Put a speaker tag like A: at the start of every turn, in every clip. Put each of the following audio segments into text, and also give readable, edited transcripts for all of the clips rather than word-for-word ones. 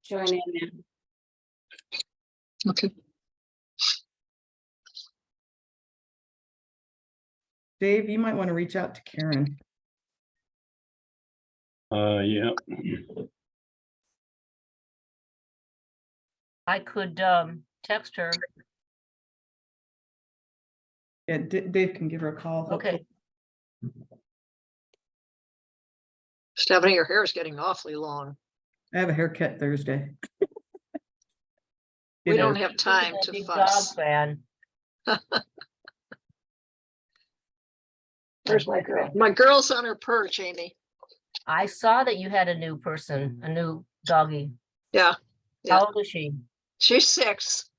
A: join in now.
B: Okay.
C: Dave, you might want to reach out to Karen.
D: Yeah.
E: I could text her.
C: Yeah, Dave can give her a call.
E: Okay.
B: Stephanie, your hair is getting awfully long.
C: I have a haircut Thursday.
B: We don't have time
E: I'm a
B: to
E: big
B: fuss.
E: dog fan.
B: Where's my girl? My girl's on her perch, Amy.
E: I saw that you had a new person, a new doggy.
B: Yeah. Yeah.
E: How old is she?
B: She's 6.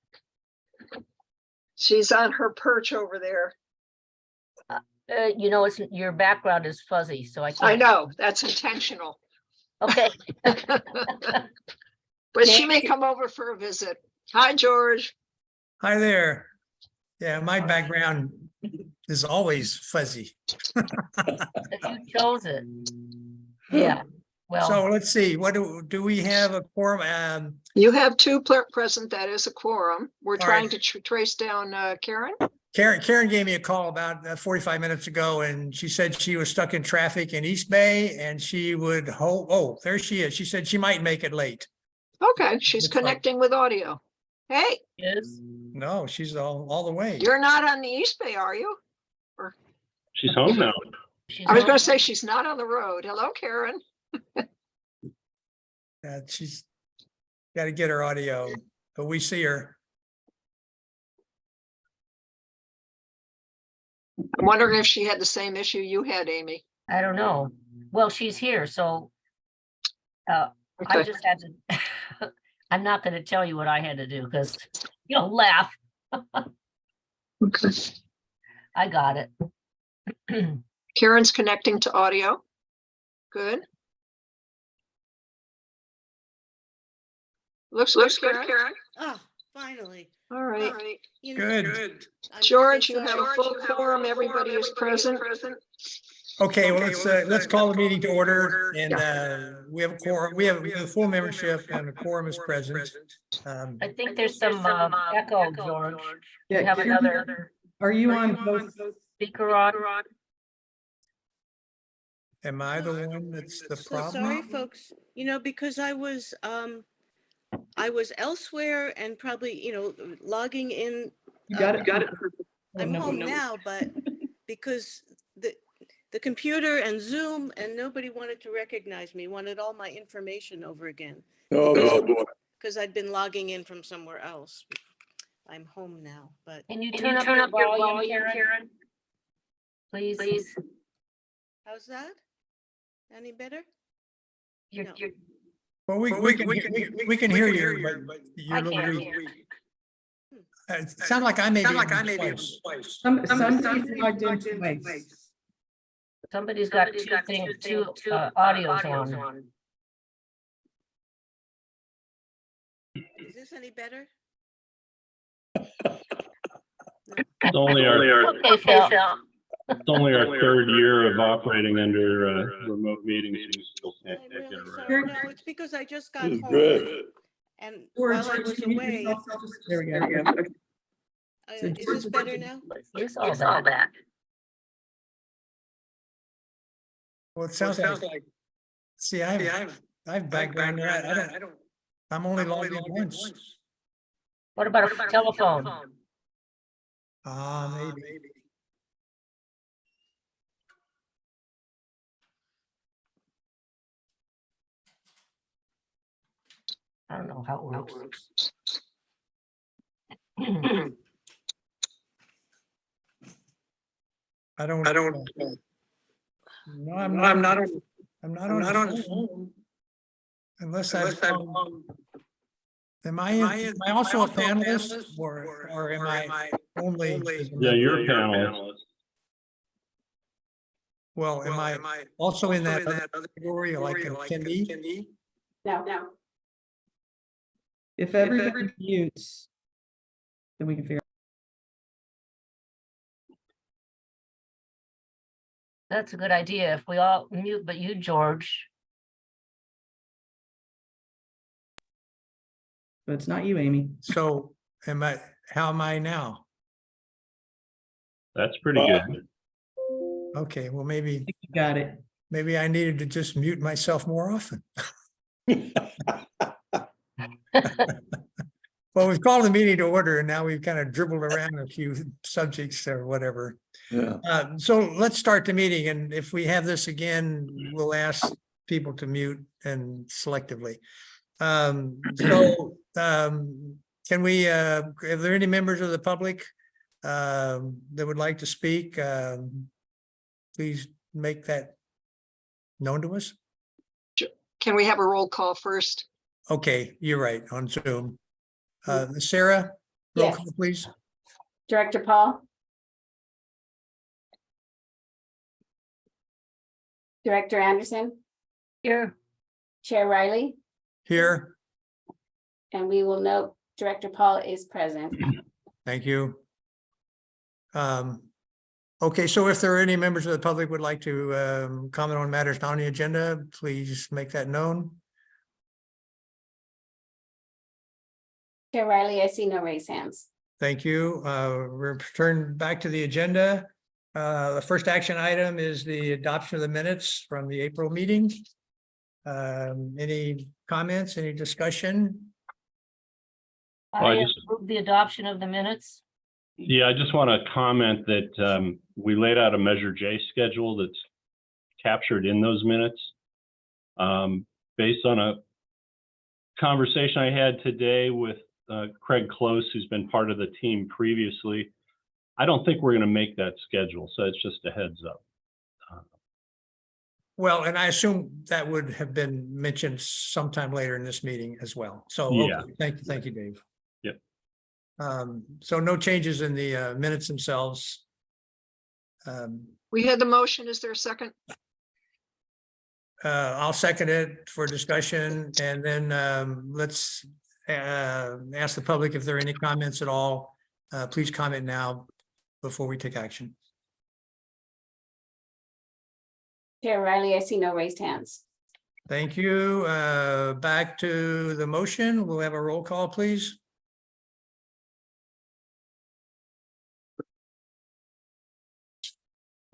B: She's on her perch over there.
E: You know, it's your background is fuzzy, so I can't.
B: I know, that's intentional.
E: Okay.
B: But she may come over for a visit. Hi, George.
F: Hi there. Yeah, my background is always fuzzy.
E: You chose it. Yeah. Well,
F: So let's see, what do we have a quorum?
B: You have 2 present, that is a quorum. We're
F: All
B: trying
F: right.
B: to trace down Karen.
F: Karen gave me a call about 45 minutes ago, and she said she was stuck in traffic in East Bay and she would oh, there she is. She said she might make it late.
B: Okay, she's
F: Looks like-
B: connecting with audio. Hey,
E: is
F: No, she's all the way.
B: you're not on the East Bay, are you?
D: She's home now.
E: she's
B: I was
E: on-
B: going to say she's not on the road. Hello, Karen.
F: She's got to get her audio, but we see her.
B: I'm wondering if she had the same issue you had, Amy.
E: I don't know. Well, she's here, so I
B: Okay.
E: just had to. I'm not going to tell you what I had to do because you'll laugh.
B: Okay.
E: I got it.
B: Karen's connecting to audio. Good. Looks good, Karen.
G: Ah, finally.
B: All right.
G: You know,
F: Good.
G: I'm
B: George,
G: so
B: you have
G: sorry.
B: a full quorum. Everybody is present.
F: Okay, well, let's call the meeting to order, and we have a quorum, we have a full membership and a quorum is present.
E: I think there's some echo, George.
C: Yeah,
E: You have
C: Karen,
E: another
C: Are you on both?
E: speaker on?
F: Am I the one that's the
G: So sorry,
F: problem?
G: folks, you know, because I was elsewhere and probably, logging in.
C: You got it?
G: I'm
C: no,
G: home
C: no.
G: now, but because the computer and Zoom and nobody wanted to recognize me, wanted all my information over again. Oh, boy. Because I'd been logging in from somewhere else. I'm home now, but
E: Can you turn up your volume, Karen? Please.
G: how's that? Any better?
E: You're,
G: No.
E: you're,
F: Well, we can hear you, but you're
E: I
F: a little
E: can't
F: weak.
E: hear.
F: It sounds like I may be twice.
C: Somebody's logged in twice.
E: Somebody's got two audios on.
G: Is this any better?
D: It's only our
E: Okay, Phil.
D: it's only our 3rd year of operating under remote meetings. We still can't
G: I'm
D: get
G: really
D: it
G: sorry.
D: right.
G: No, it's because I just got home. And
C: George,
G: while I was
C: can you
G: away,
C: yourself? There we go. So
G: is this better now?
E: Here's all that.
F: Well, it sounds like, see, I've background, I don't, I'm only logged in once.
E: What about a telephone?
F: Maybe.
E: I don't know how it works.
F: I don't. No, I'm not on the phone. Unless I'm, am I also a panelist or am I only?
D: Yeah, you're a panelist.
F: Well, am I also in that other category, like an attendee?
A: No.
C: If everybody mutes, then we can figure.
E: That's a good idea. If we all mute but you, George.
C: but it's not you, Amy.
F: So how am I now?
D: That's pretty good.
F: Okay, well, maybe
C: You got it.
F: I needed to just mute myself more often. Well, we've called the meeting to order and now we've kind of dribbled around a few subjects or whatever.
A: Yeah.
F: So let's start the meeting, and if we have this again, we'll ask people to mute and selectively. Can we, are there any members of the public that would like to speak? Please make that known to us.
B: Can we have a roll call first?
F: Okay, you're right, on Zoom. Sarah, roll
H: Yes.
F: call, please.
H: Director Paul? Director Anderson?
E: Here,
H: Chair Riley?
F: Here,
H: And we will note Director Paul is present.
F: thank you. Okay, so if there are any members of the public would like to comment on matters not on the agenda, please make that known.
H: Chair Riley, I see no raised hands.
F: Thank you. Return back to the agenda. The first action item is the adoption of the minutes from the April meeting. Any comments, any discussion?
D: Well, I
E: I
D: just-
E: approve the adoption of the minutes.
D: Yeah, I just want to comment that we laid out a Measure J schedule that's captured in those minutes. Based on a conversation I had today with Craig Close, who's been part of the team previously, I don't think we're going to make that schedule, so it's just a heads up.
F: Well, and I assume that would have been mentioned sometime later in this meeting as well. So,
D: Yeah.
F: okay, thank you, Dave.
D: Yep.
F: So no changes in the minutes themselves.
B: We had the motion. Is there a second?
F: I'll second it for discussion, and then let's ask the public if there are any comments at all. Please comment now before we take action.
H: Chair Riley, I see no raised hands.
F: Thank you. Back to the motion. We'll have a roll call, please.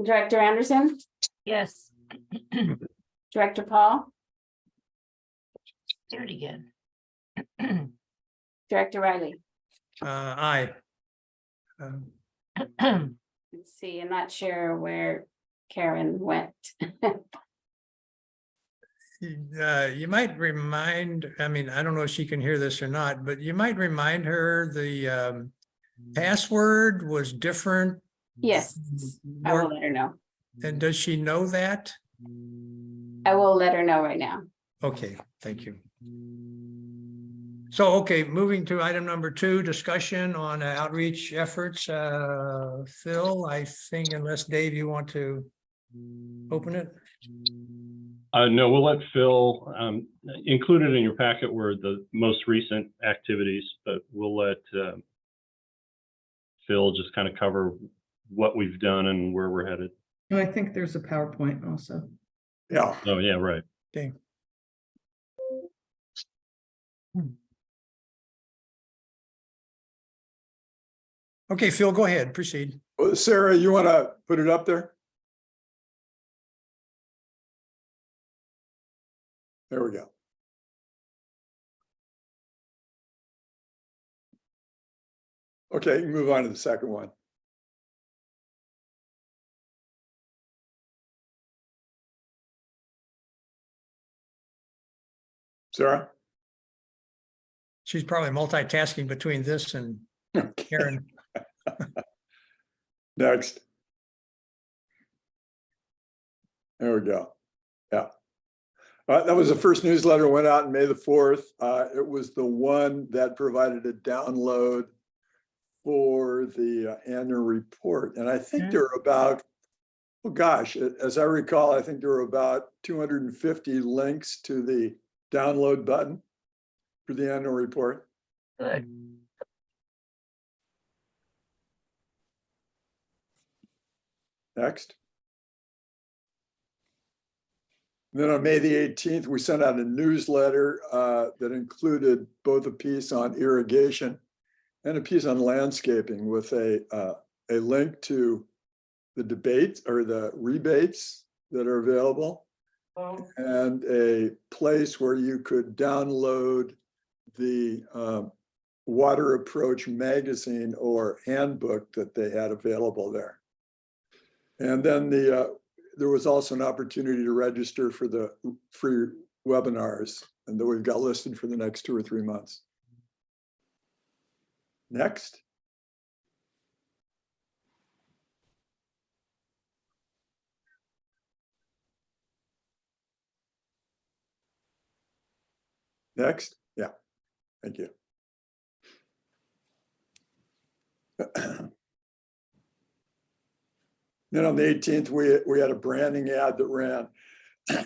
H: Director Anderson?
E: Yes,
H: Director Paul?
E: do it again.
H: Director Riley?
F: Aye.
H: Let's see, I'm not sure where Karen went.
F: You might remind, I mean, I don't know if she can hear this or not, but you might remind her the password was different.
H: Yes, I will let her know.
F: And does she know that?
H: I will let her know right now.
F: Okay, thank you. So, okay, moving to item number 2, discussion on outreach efforts. Phil, I think unless Dave, you want to open it?
D: No, we'll let Phil, included in your packet were the most recent activities, but we'll let Phil just kind of cover what we've done and where we're headed.
C: And I think there's a PowerPoint also.
A: Yeah.
D: Oh, yeah, right.
F: Okay. Okay, Phil, go ahead, proceed.
A: Well, Sarah, you want to put it up there? There we go. Okay, you can move on to the second one. Sarah?
F: She's probably multitasking between this and Karen.
A: Next. There we go. Yeah. That was the first newsletter, went out on May the 4th. It was the one that provided a download for the annual report. And I think there are about, oh gosh, as I recall, I think there were about 250 links to the download button for the annual report.
E: Good.
A: Next. Then on May the 18th, we sent out a newsletter that included both a piece on irrigation and a piece on landscaping with a link to the debate or the rebates that are available and a place where you could download the Water Approach magazine or handbook that they had available there. And then there was also an opportunity to register for the free webinars and that we've got listed for the next 2 or 3 months. Next. Next. Yeah, thank you. Then on the 18th, we had a branding ad that ran,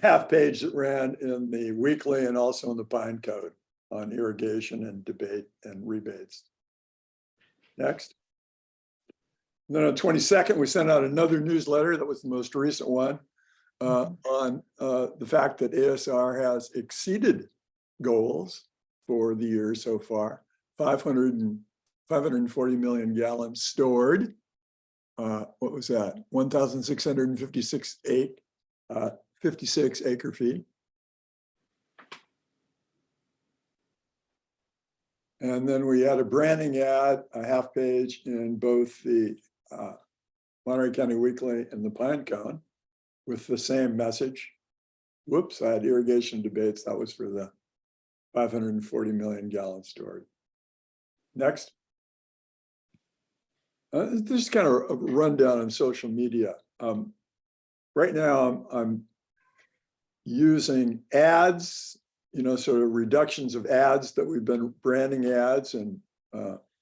A: half page that ran in the weekly and also in the Pine Code on irrigation and debate and rebates. Next. And then on the 22nd, we sent out another newsletter that was the most recent one on the fact that ASR has exceeded goals for the year so far, 540 million gallons stored. What was that? 1,656 56 acre feet. And then we had a branding ad, a half page in both the Monterey County Weekly and the Pine Cone with the same message. Whoops, I had irrigation debates. That was for the 540 million gallons stored. Next. This is kind of a rundown on social media. Right now, I'm using ads, sort of reductions of ads that we've been branding ads and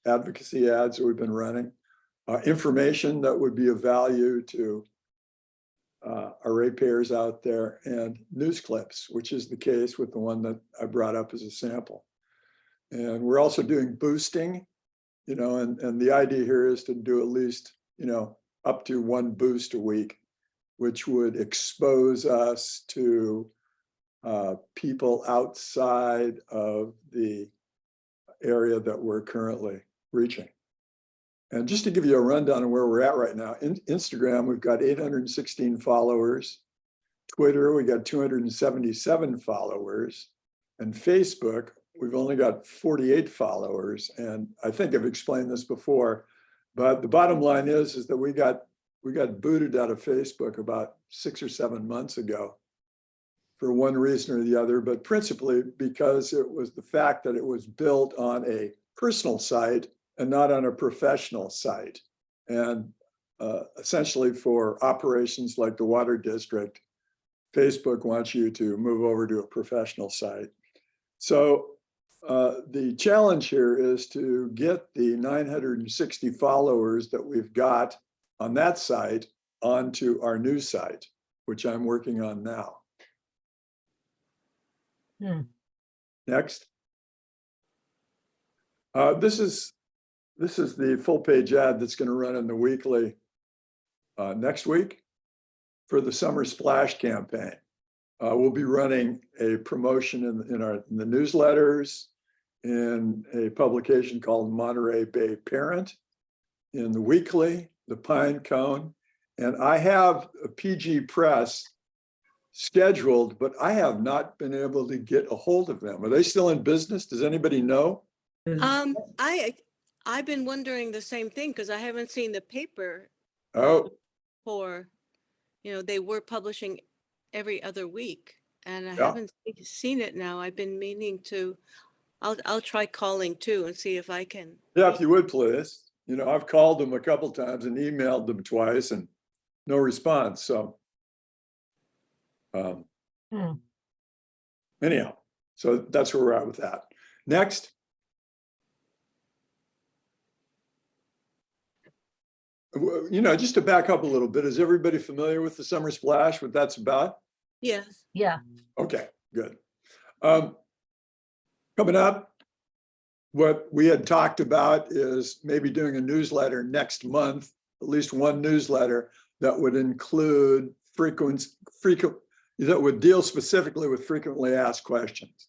A: advocacy ads that we've been running. Information that would be of value to our ratepayers out there, and news clips, which is the case with the one that I brought up as a sample. And we're also doing boosting, and the idea here is to do at least, up to 1 boost a week, which would expose us to people outside of the area that we're currently reaching. And just to give you a rundown of where we're at right now, in Instagram, we've got 816 followers. Twitter, we got 277 followers. And Facebook, we've only got 48 followers. And I think I've explained this before, but the bottom line is that we got booted out of Facebook about 6 or 7 months ago for one reason or the other, but principally because it was the fact that it was built on a personal site and not on a professional site. And essentially for operations like the water district, Facebook wants you to move over to a professional site. So the challenge here is to get the 960 followers that we've got on that site onto our new site, which I'm working on now. Next. This is the full page ad that's going to run in the weekly next week for the Summer Splash campaign. We'll be running a promotion in the newsletters, in a publication called Monterey Bay Parent, in the weekly, the Pine Cone, and I have a PG Press scheduled, but I have not been able to get a hold of them. Are they still in business? Does anybody know?
G: I've been wondering the same thing because I haven't seen the paper
A: Oh,
G: for, they were publishing every other week, and I
A: Yeah.
G: haven't seen it now. I've been meaning to. I'll try calling too and see if I can.
A: yeah, if you would please. I've called them a couple times and emailed them twice and no response. So anyhow, so that's where we're at with that. Next. Just to back up a little bit, is everybody familiar with the Summer Splash, what that's about?
G: Yes.
E: Yeah.
A: Okay, good. Coming up, what we had talked about is maybe doing a newsletter next month, at least one newsletter that would include that would deal specifically with frequently asked questions.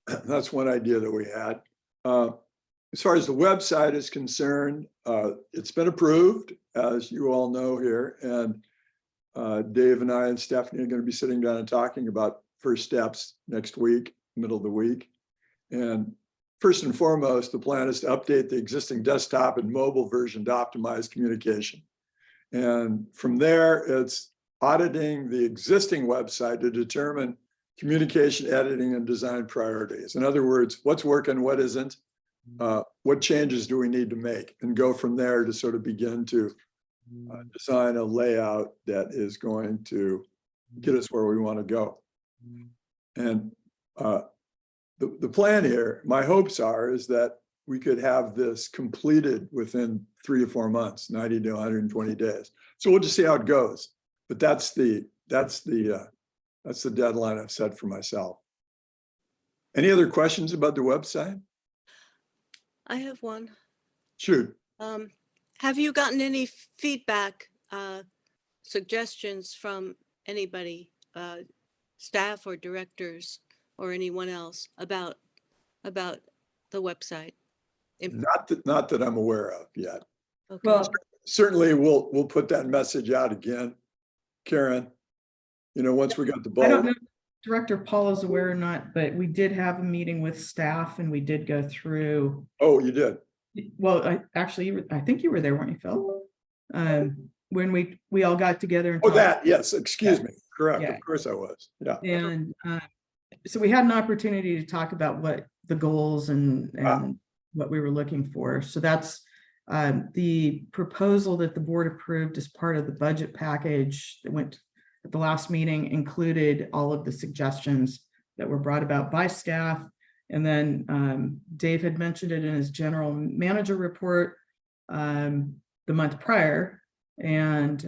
A: That's one idea that we had. As far as the website is concerned, it's been approved, as you all know here, and Dave and I and Stephanie are going to be sitting down and talking about first steps next week, middle of the week. And first and foremost, the plan is to update the existing desktop and mobile version to optimize communication. And from there, it's auditing the existing website to determine communication, editing, and design priorities. In other words, what's working, what isn't, what changes do we need to make, and go from there to sort of begin to design a layout that is going to get us where we want to go. And the plan here, my hopes are, is that we could have this completed within 3 to 4 months, 90 to 120 days. So we'll just see how it goes. But that's the deadline I've set for myself. Any other questions about the website?
G: I have one.
A: Shoot.
G: Have you gotten any feedback, suggestions from anybody, staff or directors or anyone else about the website?
A: Not that I'm aware of yet.
G: Okay.
C: Well,
A: Certainly we'll put that message out again, Karen. You know, once we got the
C: I don't
A: ball.
C: know if Director Paul is aware or not, but we did have a meeting with staff and we did go through.
A: Oh, you did.
C: Well, I think you were there, weren't you, Phil? When we all got together and
A: Oh,
C: talked.
A: that, yes, excuse me. Correct.
C: Yeah.
A: Of course I was. Yeah.
C: And so we had an opportunity to talk about what the goals and what we were looking for. So that's the proposal that the board approved as part of the budget package that went at the last meeting included all of the suggestions that were brought about by staff. And then Dave had mentioned it in his general manager report the month prior. And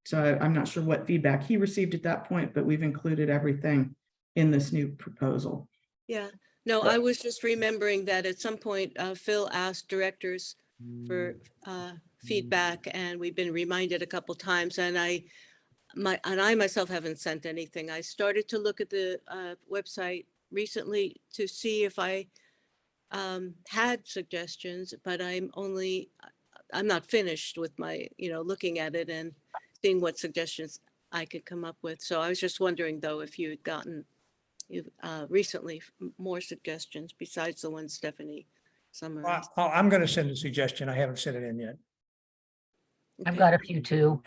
C: so I'm not sure what feedback he received at that point, but we've included everything in this new proposal.
G: Yeah, no, I was just remembering that at some point, Phil asked directors for feedback, and we've been reminded a couple times, and I myself haven't sent anything. I started to look at the website recently to see if I had suggestions, but I'm not finished with my, looking at it and seeing what suggestions I could come up with. So I was just wondering, though, if you had gotten recently more suggestions besides the one Stephanie summarized.
F: I'm going to send a suggestion. I haven't sent it in yet.
E: I've
G: Okay,
E: got a few too.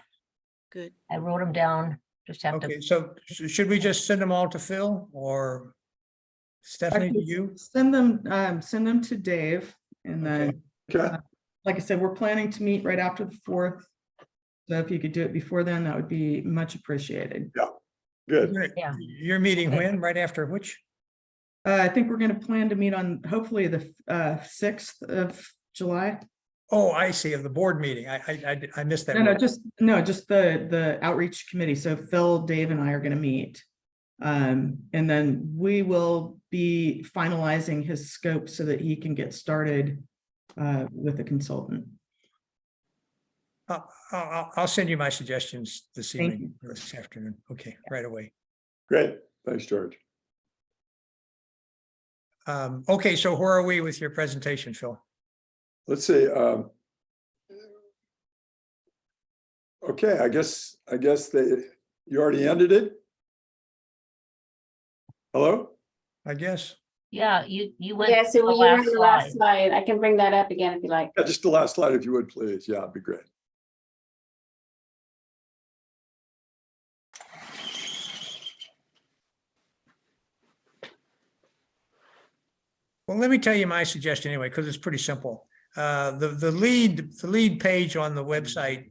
G: good.
E: I wrote them down. Just have
F: Okay,
E: to,
F: so should we just send them all to Phil or Stephanie, to
C: Actually,
F: you?
C: send them to Dave. And then,
A: Okay.
C: like I said, we're planning to meet right after the 4th. So if you could do it before then, that would be much appreciated.
A: Good.
E: yeah.
F: You're meeting when? Right after which?
C: I think we're going to plan to meet on hopefully the 6th of July.
F: Oh, I see, of the board meeting. I missed that.
C: No, just the outreach committee. So Phil, Dave, and I are going to meet. And then we will be finalizing his scope so that he can get started with a consultant.
F: I'll send you my suggestions this
C: Thank
F: evening, or this afternoon. Okay, right away.
A: Great. Thanks, George.
F: Okay, so where are we with your presentation, Phil?
A: Let's see. Okay, I guess you already ended it. Hello?
F: I guess.
E: Yeah, you went
H: Yeah,
E: to
H: so
E: the
H: you were on
E: last
H: the last
E: slide.
H: slide. I can bring that up again if you like.
A: Yeah, just the last slide, if you would, please. Yeah, it'd be great.
F: Well, let me tell you my suggestion anyway, because it's pretty simple. The lead page on the website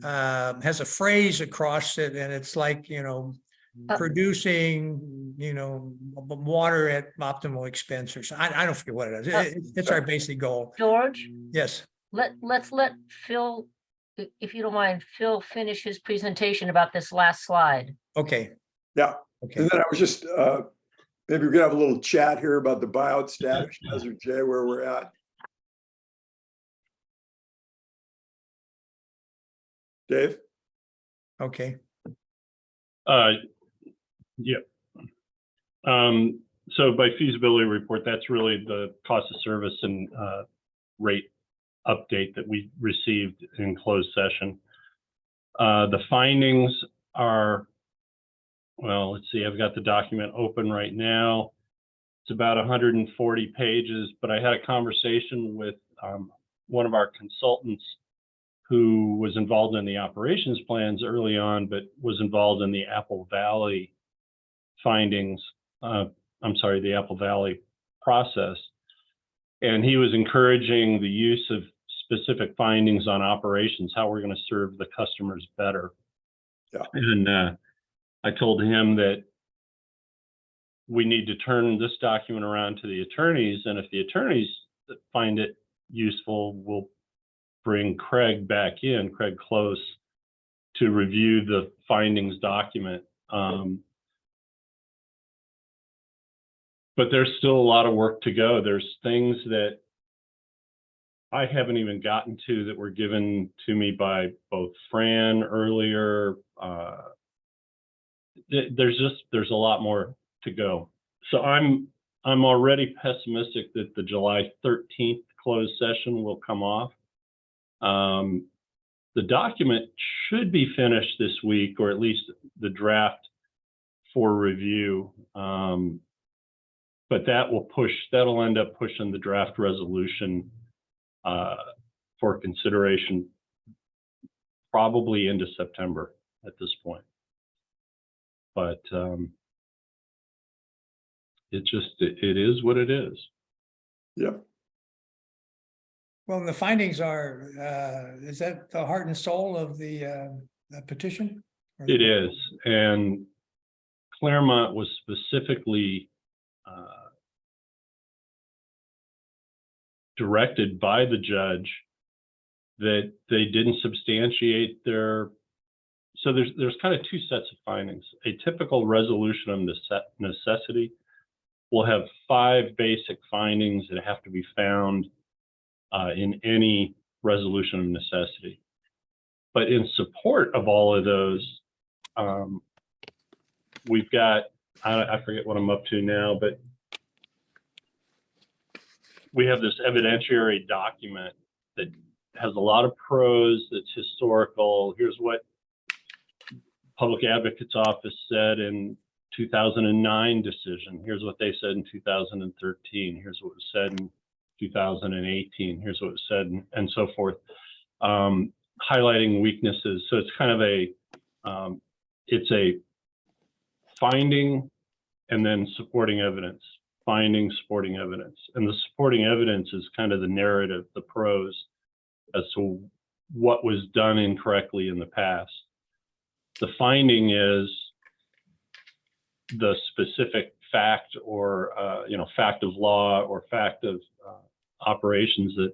F: has a phrase across it, and it's like, producing, water at optimal expense or something. I don't forget what it is. It's our basic goal.
E: George,
F: Yes.
E: let's let Phil, if you don't mind, Phil finish his presentation about this last slide.
F: Okay.
A: Yeah.
F: Okay.
A: And then I was just, maybe we could have a little chat here about the buyout status, Desert J, where we're at. Dave?
F: Okay.
D: Yeah. So by feasibility report, that's really the cost of service and rate update that we received in closed session. The findings are, well, let's see, I've got the document open right now. It's about 140 pages, but I had a conversation with one of our consultants who was involved in the operations plans early on, but was involved in the Apple Valley findings. I'm sorry, the Apple Valley process. And he was encouraging the use of specific findings on operations, how we're going to serve the customers better.
A: Yeah.
D: And I told him that we need to turn this document around to the attorneys. And if the attorneys find it useful, we'll bring Craig back in, Craig Close, to review the findings document. But there's still a lot of work to go. There's things that I haven't even gotten to that were given to me by both Fran earlier. There's a lot more to go. So I'm already pessimistic that the July 13th closed session will come off. The document should be finished this week, or at least the draft for review. But that'll end up pushing the draft resolution for consideration probably into September at this point. But it is what it is.
A: Yep.
F: Well, the findings are, is that the heart and soul of the petition?
D: It is. And Claremont was specifically directed by the judge that they didn't substantiate their, so there's kind of two sets of findings. A typical resolution of necessity will have 5 basic findings that have to be found in any resolution of necessity. But in support of all of those, we've got, I forget what I'm up to now, but we have this evidentiary document that has a lot of prose, that's historical. Here's what Public Advocate's Office said in 2009 decision. Here's what they said in 2013. Here's what was said in 2018. Here's what was said, and so forth. Highlighting weaknesses. So it's kind of it's a finding and then supporting evidence. Finding, supporting evidence. And the supporting evidence is kind of the narrative, the prose, as to what was done incorrectly in the past. The finding is the specific fact or fact of law or fact of operations that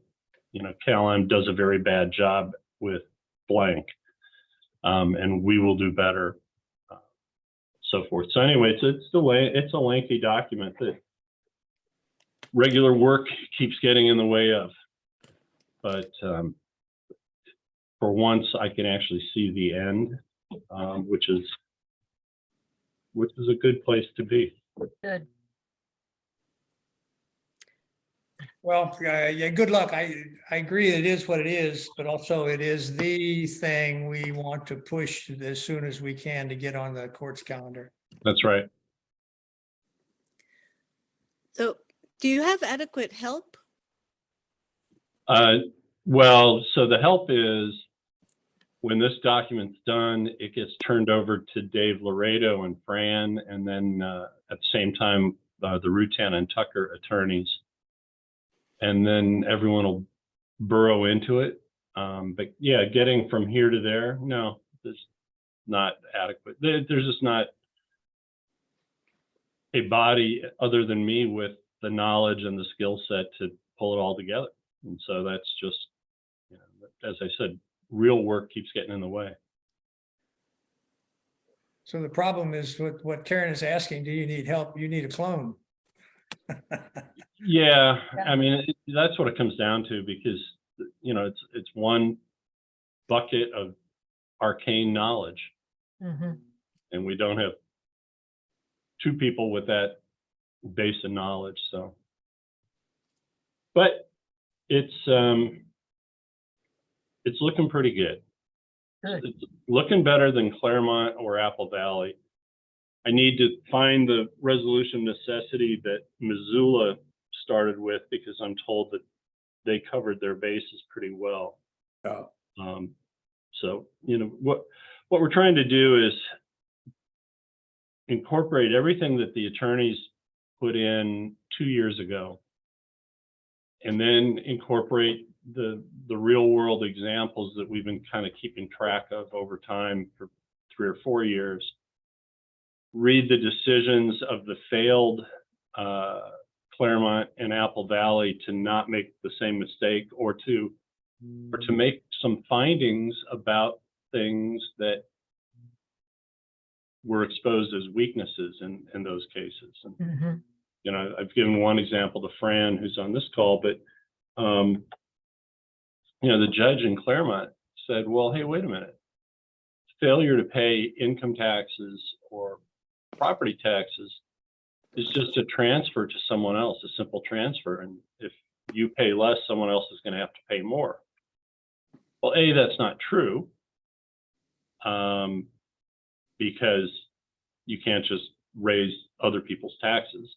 D: CalAm does a very bad job with blank, and we will do better, so forth. So anyway, it's a lengthy document that regular work keeps getting in the way of, but for once I can actually see the end, which is a good place to be.
E: Good.
F: Well, yeah, good luck. I agree it is what it is, but also it is the thing we want to push as soon as we can to get on the court's calendar.
D: That's right.
G: So do you have adequate help?
D: Well, so the help is when this document's done, it gets turned over to Dave Laredo and Fran, and then at the same time, the Rutan and Tucker attorneys, and then everyone will burrow into it. But yeah, getting from here to there, no, there's not adequate. There's just not a body other than me with the knowledge and the skill set to pull it all together. And so that's just, as I said, real work keeps getting in the way.
F: So the problem is what Karen is asking, do you need help? You need a clone.
D: Yeah, I mean, that's what it comes down to, because, it's one bucket of arcane knowledge.
E: Mm-hmm.
D: And we don't have two people with that base of knowledge, so. But it's looking pretty good.
E: Good.
D: It's looking better than Claremont or Apple Valley. I need to find the resolution necessity that Missoula started with, because I'm told that they covered their bases pretty well.
A: Yeah.
D: So, you know, what we're trying to do is incorporate everything that the attorneys put in 2 years ago, and then incorporate the real world examples that we've been kind of keeping track of over time for 3 or 4 years. Read the decisions of the failed Claremont and Apple Valley to not make the same mistake, or to make some findings about things that were exposed as weaknesses in those cases. And,
E: Mhm.
D: you know, I've given one example to Fran, who's on this call, but you know, the judge in Claremont said, well, hey, wait a minute. Failure to pay income taxes or property taxes is just a transfer to someone else, a simple transfer. And if you pay less, someone else is going to have to pay more. Well, A, that's not true, because you can't just raise other people's taxes,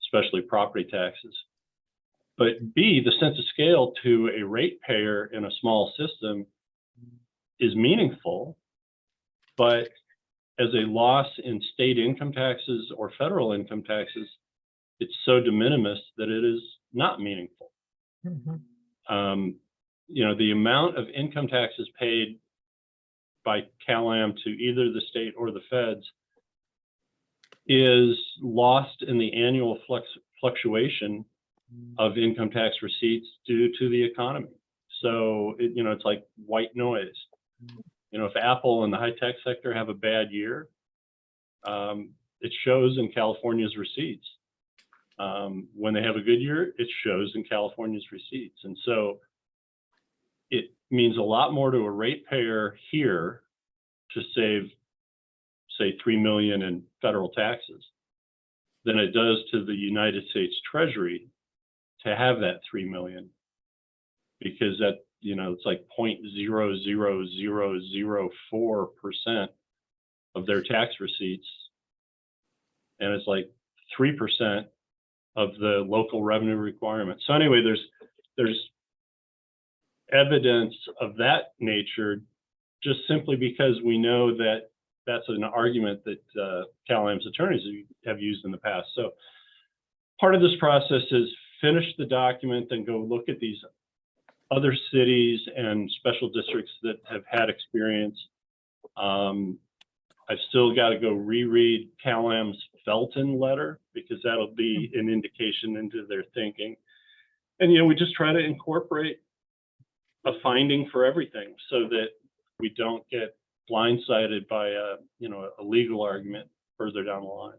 D: especially property taxes. But B, the sense of scale to a ratepayer in a small system is meaningful, but as a loss in state income taxes or federal income taxes, it's so de minimis that it is not meaningful.
E: Mhm.
D: You know, the amount of income taxes paid by CalAm to either the state or the feds is lost in the annual fluctuation of income tax receipts due to the economy. So, you know, it's like white noise. You know, if Apple and the high tech sector have a bad year, it shows in California's receipts. When they have a good year, it shows in California's receipts. And so it means a lot more to a ratepayer here to save, say, $3 million in federal taxes than it does to the United States Treasury to have that $3 million, because that, you know, it's like 0.00004% of their tax receipts, and it's like 3% of the local revenue requirement. So anyway, there's evidence of that nature, just simply because we know that that's an argument that CalAm's attorneys have used in the past. So part of this process is finish the document and go look at these other cities and special districts that have had experience. I've still got to go reread CalAm's Felton letter, because that'll be an indication into their thinking. And, you know, we just try to incorporate a finding for everything so that we don't get blindsided by a, you know, a legal argument further down the line.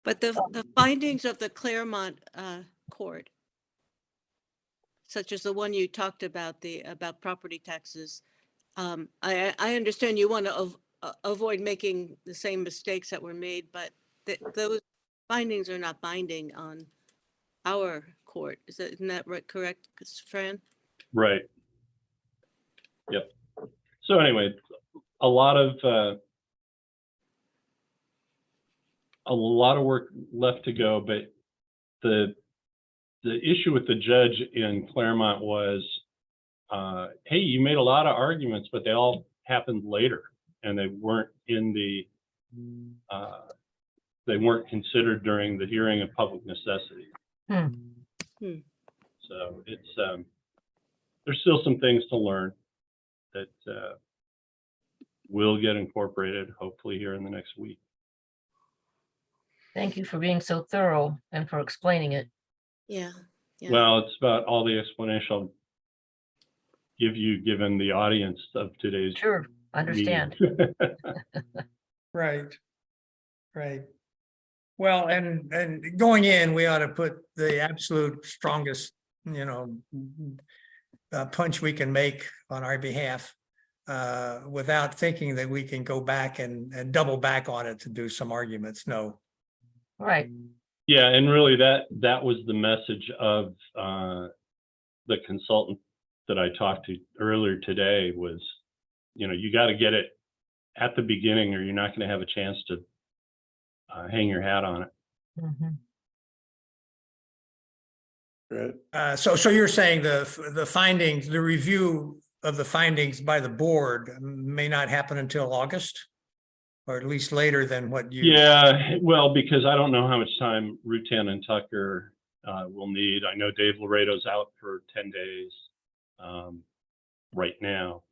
G: But the findings of the Claremont court, such as the one you talked about, about property taxes, I understand you want to avoid making the same mistakes that were made, but those findings are not binding on our court. Isn't that right, correct, Fran?
D: Right. Yep. So anyway, a lot of work left to go, but the issue with the judge in Claremont was, hey, you made a lot of arguments, but they all happened later, and they weren't in the they weren't considered during the hearing of public necessity. So it's there's still some things to learn that will get incorporated hopefully here in the next week.
E: Thank you for being so thorough and for explaining it.
G: Yeah. Yeah.
D: Well, it's about all the explanation I'll give you, given the audience of today's
E: Sure, understand.
D: meeting.
F: Right. Right. Well, and going in, we ought to put the absolute strongest, you know, punch we can make on our behalf. without thinking that we can go back and double back on it to do some arguments. No.
E: Right.
D: Yeah, and really that was the message of the consultant that I talked to earlier today was, you got to get it at the beginning or you're not going to have a chance to hang your hat on it.
E: Mhm.
A: Right.
F: So you're saying the findings, the review of the findings by the board may not happen until August? Or at least later than what you?
D: Yeah, well, because I don't know how much time Rutan and Tucker will need. I know Dave Laredo's out for 10 days right now.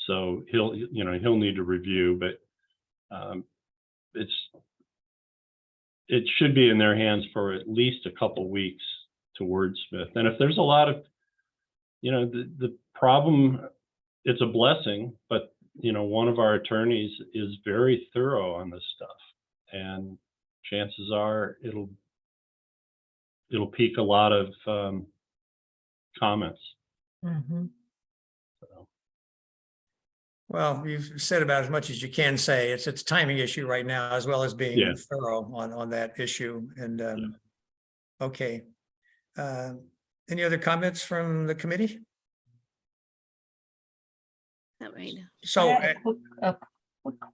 D: So he'll need to review, but it should be in their hands for at least a couple weeks to wordsmith. And if there's a lot of, the problem, it's a blessing, but one of our attorneys is very thorough on this stuff, and chances are it'll pique a lot of comments.
E: Mhm.
D: So,
F: Well, you've said about as much as you can say. It's a timing issue right now, as well as being
D: Yeah.
F: thorough on that issue. And okay. Any other comments from the committee?
G: Not right now.
F: So
E: I had a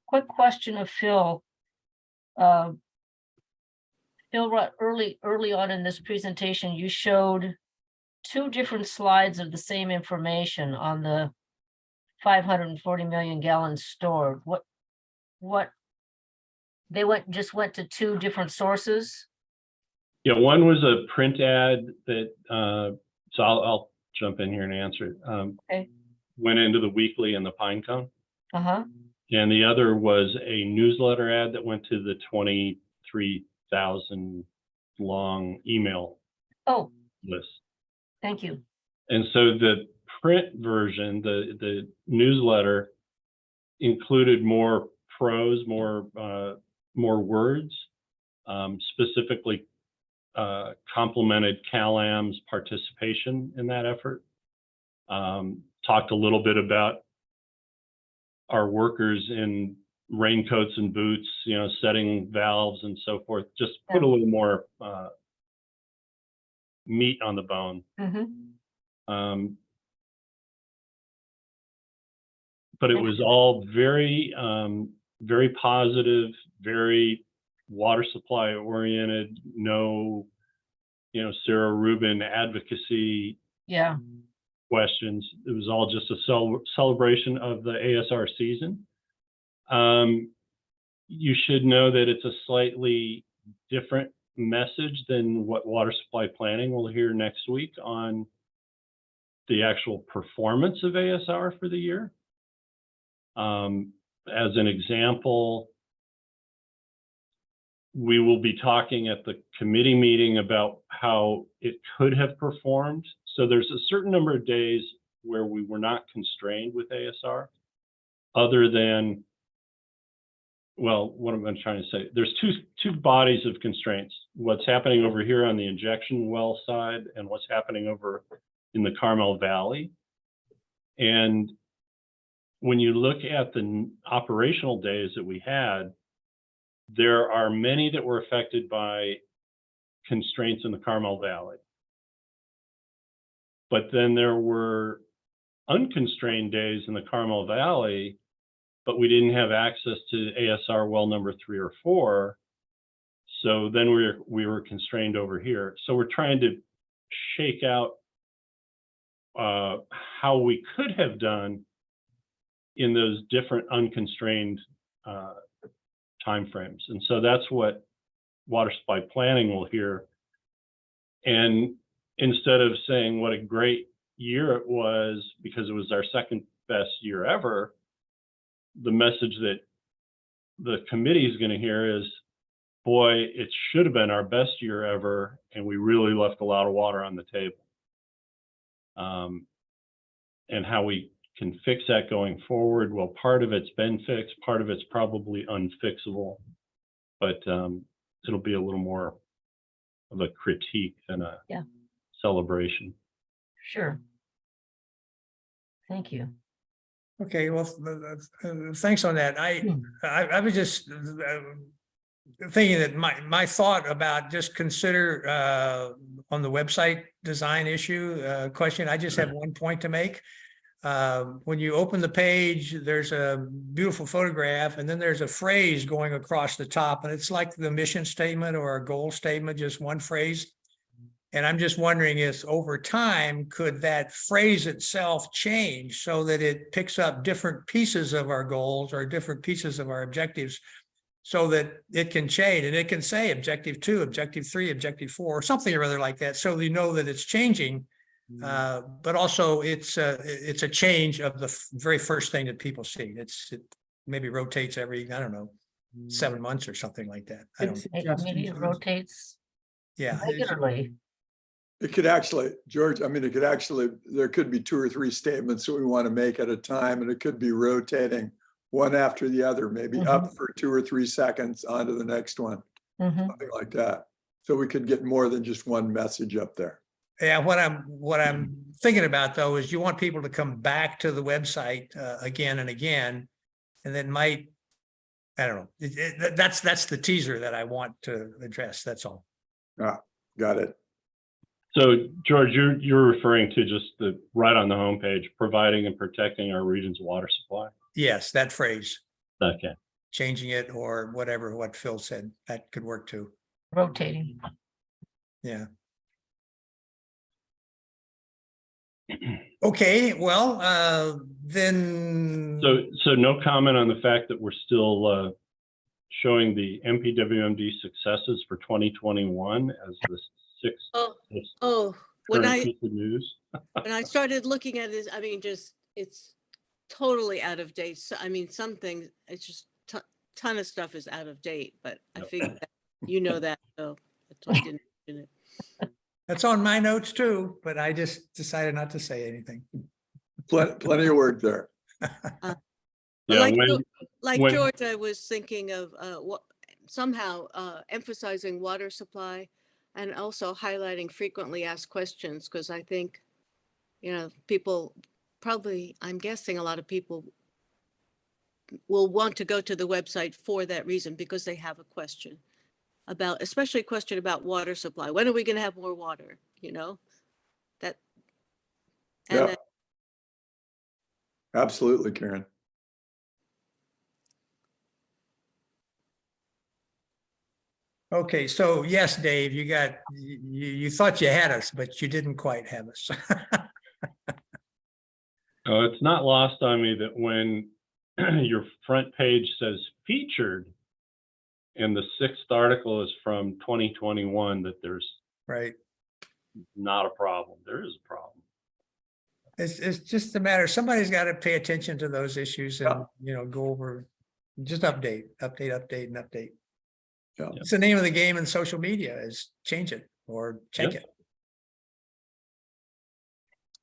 E: quick question of Phil. Phil, early on in this presentation, you showed two different slides of the same information on the 540 million gallons stored. What they just went to two different sources?
D: yeah, one was a print ad that, so I'll jump in here and answer it.
E: Okay.
D: Went into the Weekly and the Pinecone.
E: Uh-huh.
D: And the other was a newsletter ad that went to the 23,000 long email
E: Oh,
D: list.
E: thank you.
D: And so the print version, the newsletter, included more prose, more words, specifically complimented CalAm's participation in that effort. Talked a little bit about our workers in raincoats and boots, setting valves and so forth. Just put a little more meat on the bone.
E: Mm-hmm.
D: But it was all very, very positive, very water supply oriented, no, Sarah Rubin advocacy
E: Yeah.
D: questions. It was all just a celebration of the ASR season. You should know that it's a slightly different message than what water supply planning will hear next week on the actual performance of ASR for the year. As an example, we will be talking at the committee meeting about how it could have performed. So there's a certain number of days where we were not constrained with ASR, other than, well, what am I trying to say? There's two bodies of constraints. What's happening over here on the injection well side and what's happening over in the Carmel Valley. And when you look at the operational days that we had, there are many that were affected by constraints in the Carmel Valley. But then there were unconstrained days in the Carmel Valley, but we didn't have access to ASR well number 3 or 4. So then we were constrained over here. So we're trying to shake out how we could have done in those different unconstrained timeframes. And so that's what water supply planning will hear. And instead of saying what a great year it was because it was our second best year ever, the message that the committee is going to hear is, boy, it should have been our best year ever, and we really left a lot of water on the table. And how we can fix that going forward. Well, part of it's been fixed, part of it's probably unfixable, but it'll be a little more of a critique than a celebration.
E: Sure. Thank you.
F: Okay, well, thanks on that. I was just thinking that my thought about just consider on the website design issue question, I just have one point to make. When you open the page, there's a beautiful photograph and then there's a phrase going across the top and it's like the mission statement or a goal statement, just one phrase. And I'm just wondering if over time, could that phrase itself change so that it picks up different pieces of our goals or different pieces of our objectives so that it can change and it can say objective 2, objective 3, objective 4, or something or other like that. So you know that it's changing, but also it's a change of the very first thing that people see. It maybe rotates every, I don't know, 7 months or something like that. I don't,
E: Maybe it rotates
F: yeah.
E: regularly.
A: It could actually, George, I mean, it could actually, there could be 2 or 3 statements that we want to make at a time, and it could be rotating one after the other, maybe up for 2 or 3 seconds onto the next one, something like that. So we could get more than just one message up there.
F: Yeah, what I'm thinking about though is you want people to come back to the website again and again, and then might, I don't know. That's the teaser that I want to address. That's all.
A: Got it.
D: So George, you're referring to just the right on the homepage, providing and protecting our region's water supply.
F: Yes, that phrase,
D: Okay.
F: changing it or whatever, what Phil said, that could work too.
E: Rotating.
F: Yeah. Okay, well, then.
D: So no comment on the fact that we're still showing the MPWMD successes for 2021 as the 6th
G: When
D: current piece of news.
G: when I started looking at this, I mean, it's totally out of date. So, I mean, some things, it's just ton of stuff is out of date, but I figured that, you know that, so that's why I didn't mention it.
F: That's on my notes too, but I just decided not to say anything.
A: Plenty of work there.
D: Yeah,
G: Like
D: when-
G: George, I was thinking of somehow emphasizing water supply and also highlighting frequently asked questions, because I think, you know, people probably, I'm guessing a lot of people will want to go to the website for that reason, because they have a question about, especially a question about water supply. When are we going to have more water? You know, that. And
A: Yeah.
G: that,
A: Absolutely, Karen.
F: Okay, so yes, Dave, you thought you had us, but you didn't quite have us.
D: It's not lost on me that when your front page says featured and the 6th article is from 2021, that there's
F: Right.
D: not a problem. There is a problem.
F: It's just a matter, somebody's got to pay attention to those issues and, you know, go over, just update, and update.
A: Yeah.
F: It's the name of the game in social media, is change it or check
D: Yep.
F: it.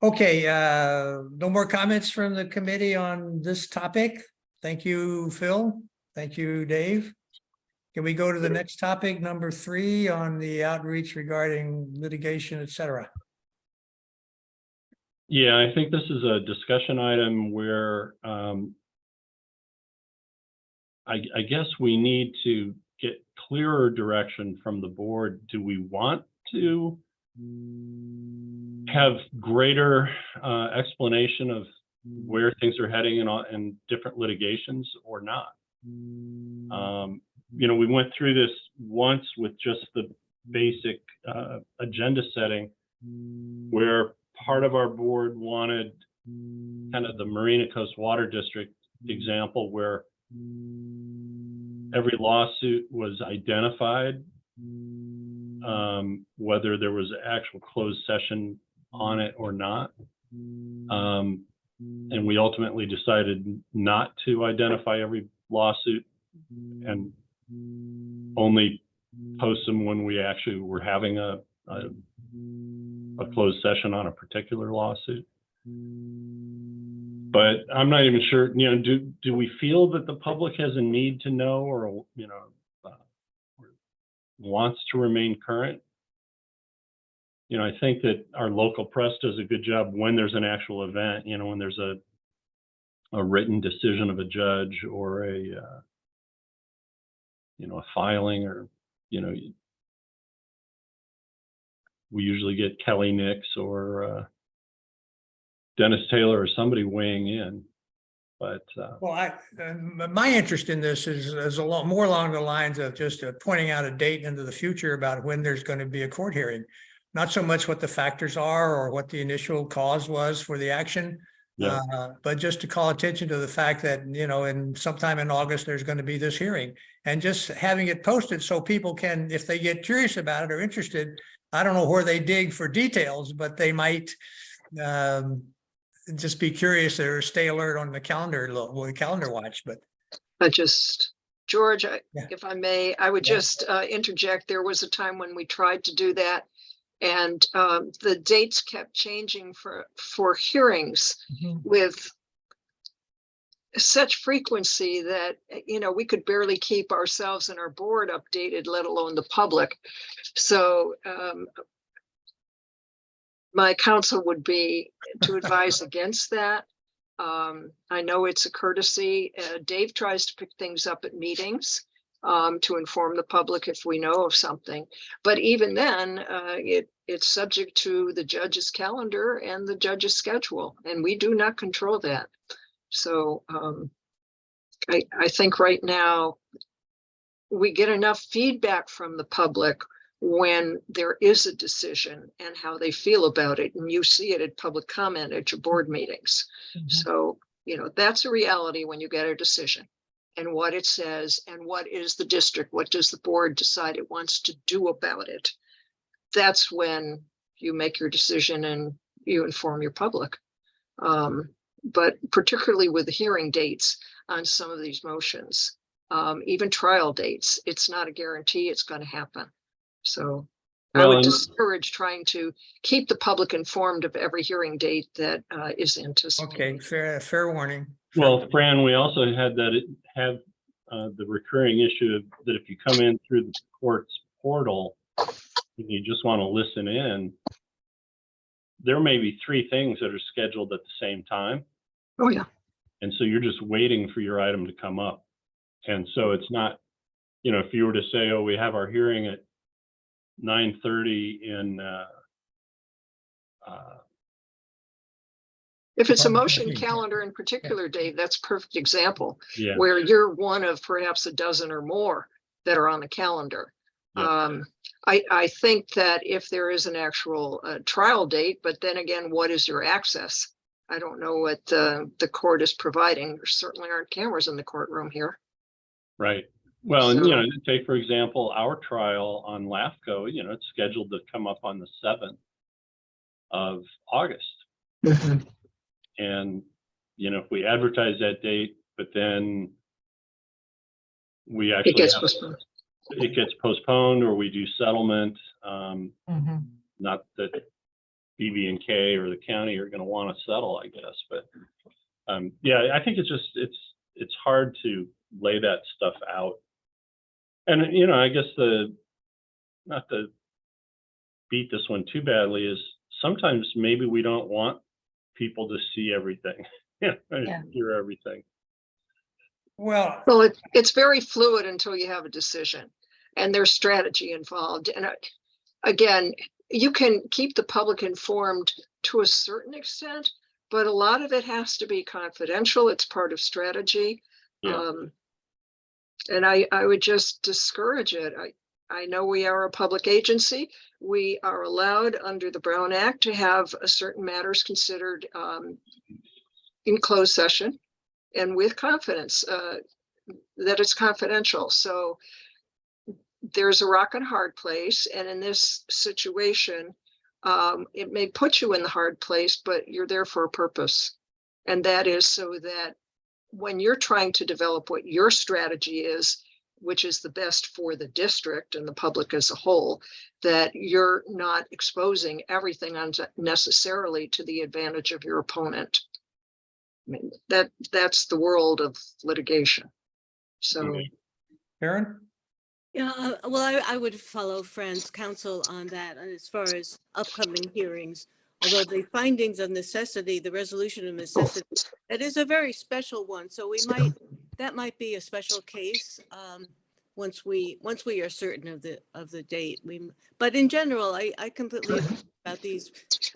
F: Okay, no more comments from the committee on this topic. Thank you, Phil. Thank you, Dave. Can we go to the next topic, number 3, on the outreach regarding litigation, et cetera?
D: Yeah, I think this is a discussion item where I guess we need to get clearer direction from the board. Do we want to have greater explanation of where things are heading in different litigations or not? You know, we went through this once with just the basic agenda setting, where part of our board wanted kind of the Marina Coast Water District example, where every lawsuit was identified, whether there was actual closed session on it or not. And we ultimately decided not to identify every lawsuit and only post them when we actually were having a closed session on a particular lawsuit. But I'm not even sure, you know, do we feel that the public has a need to know, or, you know, wants to remain current? you know, I think that our local press does a good job when there's an actual event, you know, when there's a written decision of a judge or a, you know, a filing, or, you know, we usually get Kelly Nix or Dennis Taylor or somebody weighing in. But
F: Well, my interest in this is a lot more along the lines of just pointing out a date into the future about when there's going to be a court hearing. Not so much what the factors are or what the initial cause was for the action,
D: yeah,
F: but just to call attention to the fact that, you know, in sometime in August, there's going to be this hearing, and just having it posted so people can, if they get curious about it or interested, I don't know where they dig for details, but they might just be curious or stay alert on the calendar, calendar watch. But
B: George,
F: Yeah.
B: if I may, I would
F: Yeah.
B: just interject. There was a time when we tried to do that, and the dates kept changing for hearings with such frequency that, you know, we could barely keep ourselves and our board updated, let alone the public. So my counsel would be to advise against that. I know it's a courtesy. Dave tries to pick things up at meetings to inform the public if we know of something. But even then, it's subject to the judge's calendar and the judge's schedule, and we do not control that. So I think right now we get enough feedback from the public when there is a decision and how they feel about it. And you see it at public comment at your board meetings. So, you know, that's a reality when you get a decision and what it says and what is the district, what does the board decide it wants to do about it. That's when you make your decision and you inform your public. But particularly with the hearing dates on some of these motions, even trial dates, it's not a guarantee it's going to happen. So I would discourage trying to keep the public informed of every hearing date that is anticipated.
F: Okay, fair warning.
D: well, Fran, we also had the recurring issue that if you come in through the court's portal and you just want to listen in, there may be 3 things that are scheduled at the same time.
B: Oh, yeah.
D: And so you're just waiting for your item to come up. And so it's not, you know, if you were to say, oh, we have our hearing at 9:30 in
B: If it's a
F: Department
B: motion
F: 13.
B: calendar in particular, Dave, that's a perfect example
D: yeah,
B: where you're one of perhaps a dozen or more that are on the calendar.
D: Yeah.
B: I think that if there is an actual trial date, but then again, what is your access? I don't know what the court is providing. There certainly aren't cameras in the courtroom here.
D: right. Well, and, you
B: So-
D: know, take, for example, our trial on LAFCO, you know, it's scheduled to come up on the 7th of August. And, you know, if we advertise that date, but then we
B: It
D: actually
B: gets
D: have,
B: postponed.
D: it gets postponed, or we do settlement, not that BB&K or the county are going to want to settle, I guess, but yeah, I think it's hard to lay that stuff out. And, you know, I guess not to beat this one too badly, is sometimes maybe we don't want people to see everything, hear everything.
F: Well,
B: Well, it's very fluid until you have a decision and there's strategy involved. And again, you can keep the public informed to a certain extent, but a lot of it has to be confidential. It's part of strategy.
D: Yeah.
B: And I would just discourage it. I know we are a public agency. We are allowed under the Brown Act to have certain matters considered in closed session and with confidence that it's confidential. So there's a rock and hard place. And in this situation, it may put you in the hard place, but you're there for a purpose. And that is so that when you're trying to develop what your strategy is, which is the best for the district and the public as a whole, that you're not exposing everything unnecessarily to the advantage of your opponent. I mean, that's the world of litigation. So
F: Karen?
G: Yeah, well, I would follow Fran's counsel on that. And as far as upcoming hearings, although the findings of necessity, the resolution of necessity, that is a very special one. So that might be a special case. Once we are certain of the date, but in general, I completely agree about these.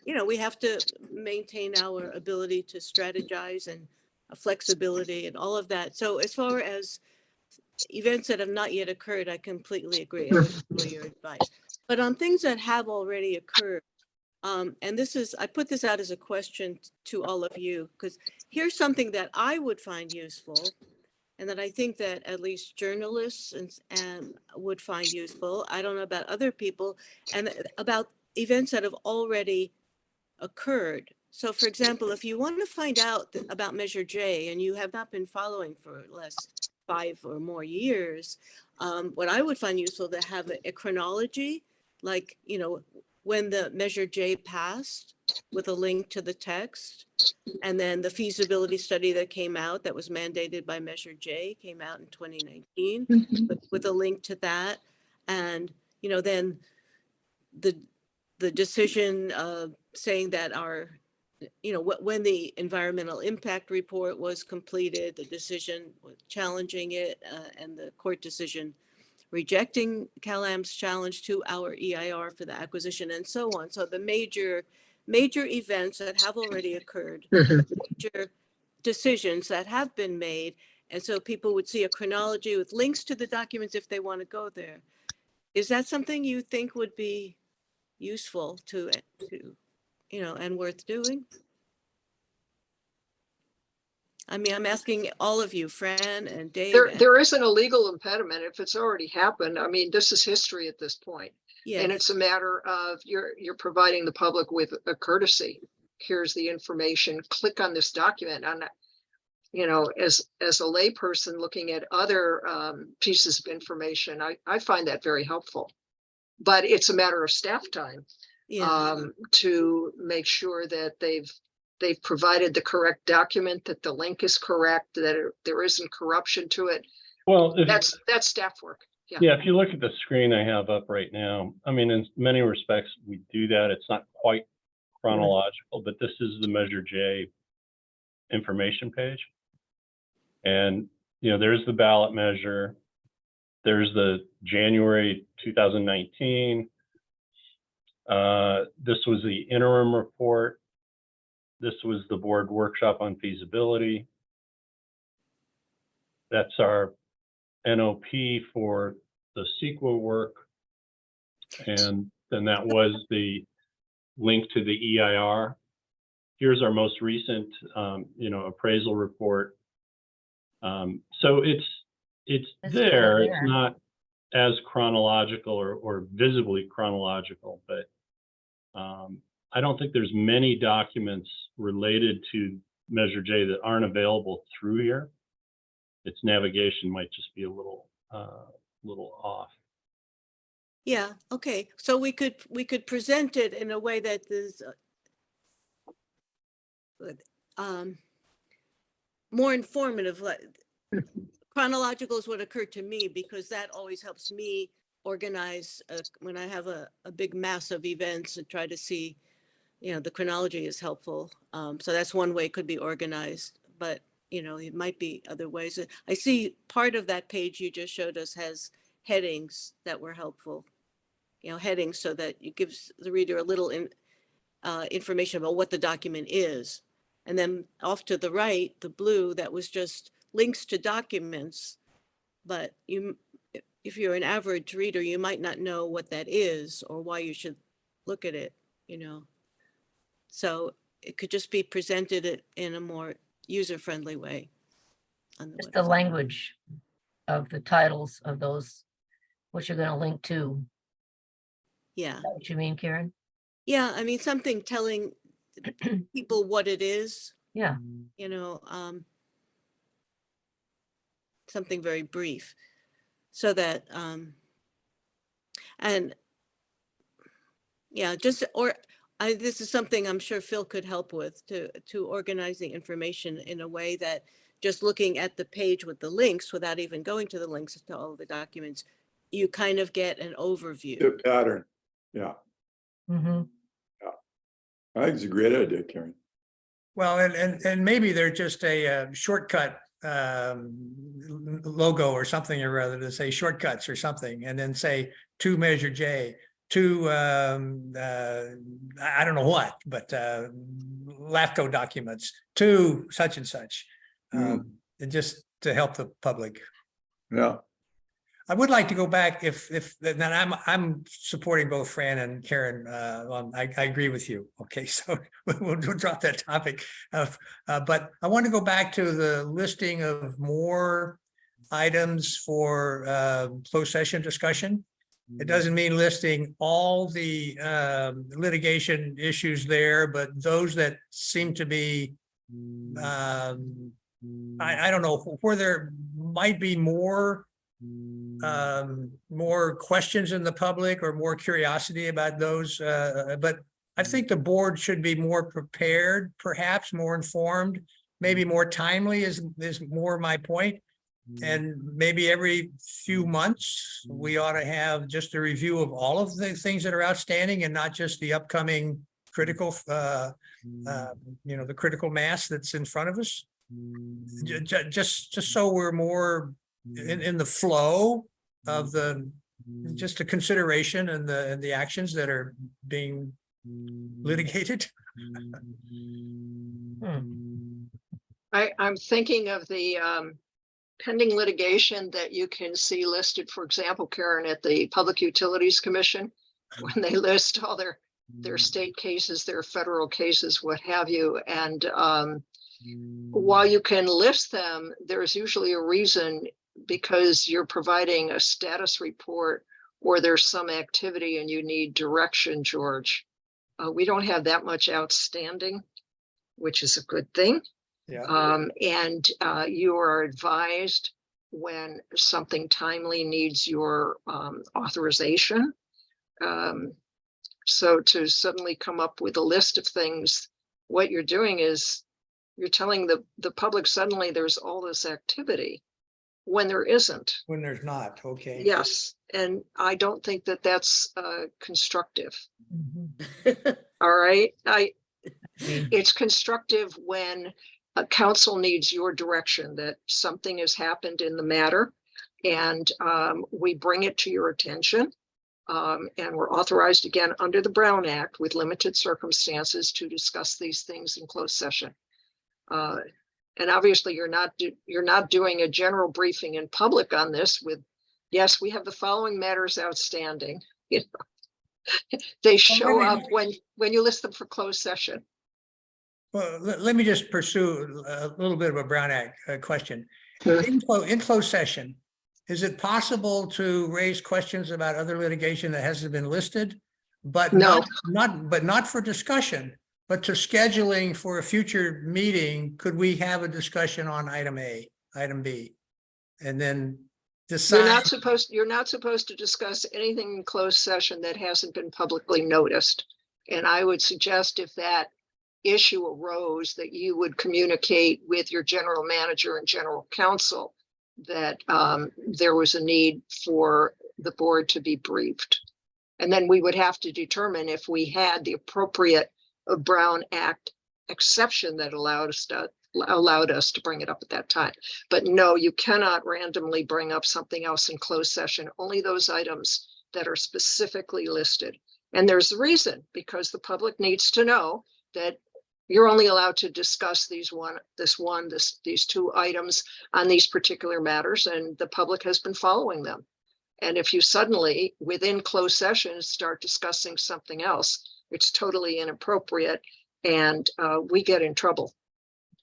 G: We have to maintain our ability to strategize and flexibility and all of that. So as far as events that have not yet occurred, I completely agree. I would follow your advice. But on things that have already occurred, and I put this out as a question to all of you, because here's something that I would find useful, and that I think that at least journalists and would find useful. I don't know about other people, and about events that have already occurred. So for example, if you want to find out about Measure J and you have not been following for the last 5 or more years, what I would find useful to have a chronology, like, when the Measure J passed with a link to the text, and then the feasibility study that came out that was mandated by Measure J came out in 2019 with a link to that. And, then the decision saying that when the environmental impact report was completed, the decision challenging it, and the court decision rejecting CalAM's challenge to our EIR for the acquisition, and so on. So the major events that have already occurred, major decisions that have been made. And so people would see a chronology with links to the documents if they want to go there. Is that something you think would be useful to and worth doing? I mean, I'm asking all of you, Fran and Dave.
B: There isn't a legal impediment if it's already happened. I mean, this is history at this point.
G: Yes.
B: And it's a matter of you're providing the public with a courtesy. Here's the information. Click on this document. And as a layperson looking at other pieces of information, I find that very helpful. But it's a matter of staff time to make sure that they've provided the correct document, that the link is correct, that there isn't corruption to it.
D: Well,
B: That's staff work.
D: Yeah, if you look at the screen I have up right now, I mean, in many respects, we do that. It's not quite chronological, but this is the Measure J information page. And, there's the ballot measure. There's the January 2019. This was the interim report. This was the board workshop on feasibility. That's our NOP for the CEQA work. And then that was the link to the EIR. Here's our most recent, appraisal report. So it's there. It's not as chronological or visibly chronological, but I don't think there's many documents related to Measure J that aren't available through here. Its navigation might just be a little off.
G: Yeah. Okay. So we could present it in a way that is more informative. Chronological is what occurred to me, because that always helps me organize when I have a big mass of events and try to see, the chronology is helpful. So that's one way it could be organized, but it might be other ways. I see part of that page you just showed us has headings that were helpful, headings so that it gives the reader a little information about what the document is. And then off to the right, the blue, that was just links to documents, but if you're an average reader, you might not know what that is or why you should look at it, So it could just be presented in a more user-friendly way.
E: Just the language of the titles of those, what you're going to link to.
G: Yeah.
E: Is that what you mean, Karen?
G: Yeah, I mean, something telling people what it is.
E: Yeah.
G: Something very brief, so that and yeah, this is something I'm sure Phil could help with, to organize the information in a way that just looking at the page with the links without even going to the links to all of the documents, you kind of get an overview.
A: The pattern. Yeah,
E: Mhm.
A: I think it's a great idea, Karen.
F: Well, and maybe they're just a shortcut logo or something or other to say shortcuts or something, and then say to Measure J, to I don't know what, but LAFCO documents, to such and such, and just to help the public.
A: Yeah.
F: I would like to go back if then I'm supporting both Fran and Karen. I agree with you. Okay, so we'll drop that topic. But I want to go back to the listing of more items for closed session discussion. It doesn't mean listing all the litigation issues there, but those that seem to be I don't know where there might be more questions in the public or more curiosity about those. But I think the board should be more prepared, perhaps more informed, maybe more timely is more my point. And maybe every few months, we ought to have just a review of all of the things that are outstanding and not just the upcoming critical, the critical mass that's in front of us. Just so we're more in the flow of just the consideration and the actions that are being litigated.
B: I'm thinking of the pending litigation that you can see listed, for example, Karen, at the Public Utilities Commission, when they list all their state cases, their federal cases, what have you. And while you can list them, there's usually a reason, because you're providing a status report or there's some activity and you need direction, George. We don't have that much outstanding, which is a good thing.
F: Yeah.
B: And you are advised when something timely needs your authorization. So to suddenly come up with a list of things, what you're doing is you're telling the public suddenly there's all this activity when there isn't.
F: When there's not, okay.
B: Yes, and I don't think that that's constructive.
E: Mhm.
B: All right, it's constructive when a council needs your direction that something has happened in the matter, and we bring it to your attention, and we're authorized again under the Brown Act with limited circumstances to discuss these things in closed session. And obviously, you're not doing a general briefing in public on this. With yes, we have the following matters outstanding. You know, they show up when you list them for closed session.
F: Well, let me just pursue a little bit of a Brown Act question. In closed session, is it possible to raise questions about other litigation that hasn't been listed, but
B: No.
F: not for discussion, but to scheduling for a future meeting? Could we have a discussion on item A, item B, and then decide?
B: You're not supposed to discuss anything in closed session that hasn't been publicly noticed. And I would suggest if that issue arose, that you would communicate with your general manager and general counsel that there was a need for the board to be briefed. And then we would have to determine if we had the appropriate Brown Act exception that allowed us to bring it up at that time. But no, you cannot randomly bring up something else in closed session, only those items that are specifically listed. And there's a reason, because the public needs to know that you're only allowed to discuss these two items on these particular matters, and the public has been following them. And if you suddenly, within closed session, start discussing something else, it's totally inappropriate, and we get in trouble,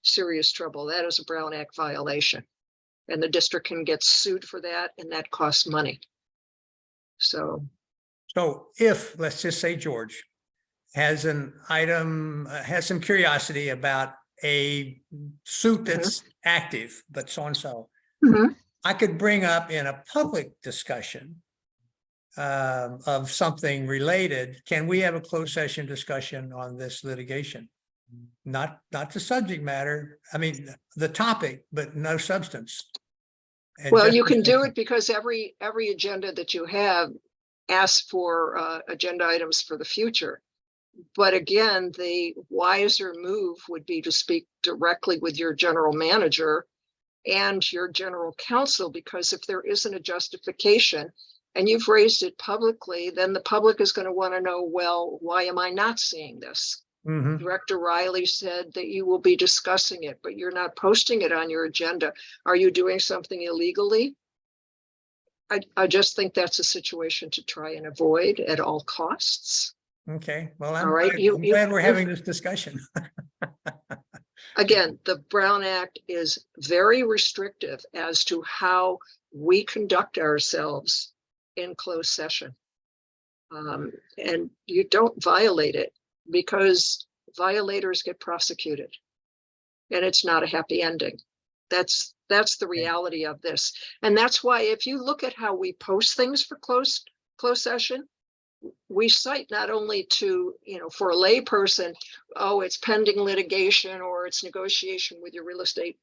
B: serious trouble. That is a Brown Act violation, and the district can get sued for that, and that costs money. So
F: if, let's just say George has an item, has some curiosity about a suit that's active, but so-and-so, I could bring up in a public discussion of something related. Can we have a closed session discussion on this litigation? Not the subject matter. I mean, the topic, but no substance. And
B: Well,
F: just
B: you
F: as
B: can
F: I
B: do it because every agenda that you have asks for agenda items for the future. But again, the wiser move would be to speak directly with your general manager and your general counsel, because if there isn't a justification and you've raised it publicly, then the public is going to want to know, well, why am I not seeing this?
F: Mhm.
B: Director Riley said that you will be discussing it, but you're not posting it on your agenda. Are you doing something illegally? I just think that's a situation to try and avoid at all costs.
F: Okay, well,
B: All right,
F: I'm glad we're having this discussion.
B: Again, the Brown Act is very restrictive as to how we conduct ourselves in closed session. And you don't violate it because violators get prosecuted. And it's not a happy ending. That's the reality of this. And that's why if you look at how we post things for closed session, we cite not only to, for a layperson, oh, it's pending litigation or it's negotiation with your real estate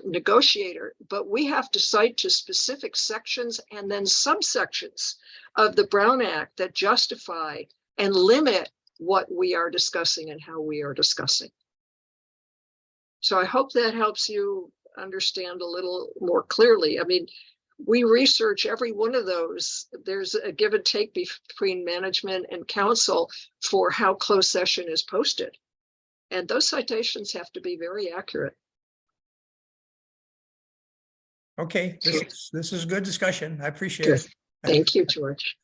B: negotiator, but we have to cite to specific sections and then subsections of the Brown Act that justify and limit what we are discussing and how we are discussing. So I hope that helps you understand a little more clearly. I mean, we research every one of those. There's a give and take between management and council for how closed session is posted. And those citations have to be very accurate.
F: Okay, this is good discussion. I appreciate it.
B: Thank you, George.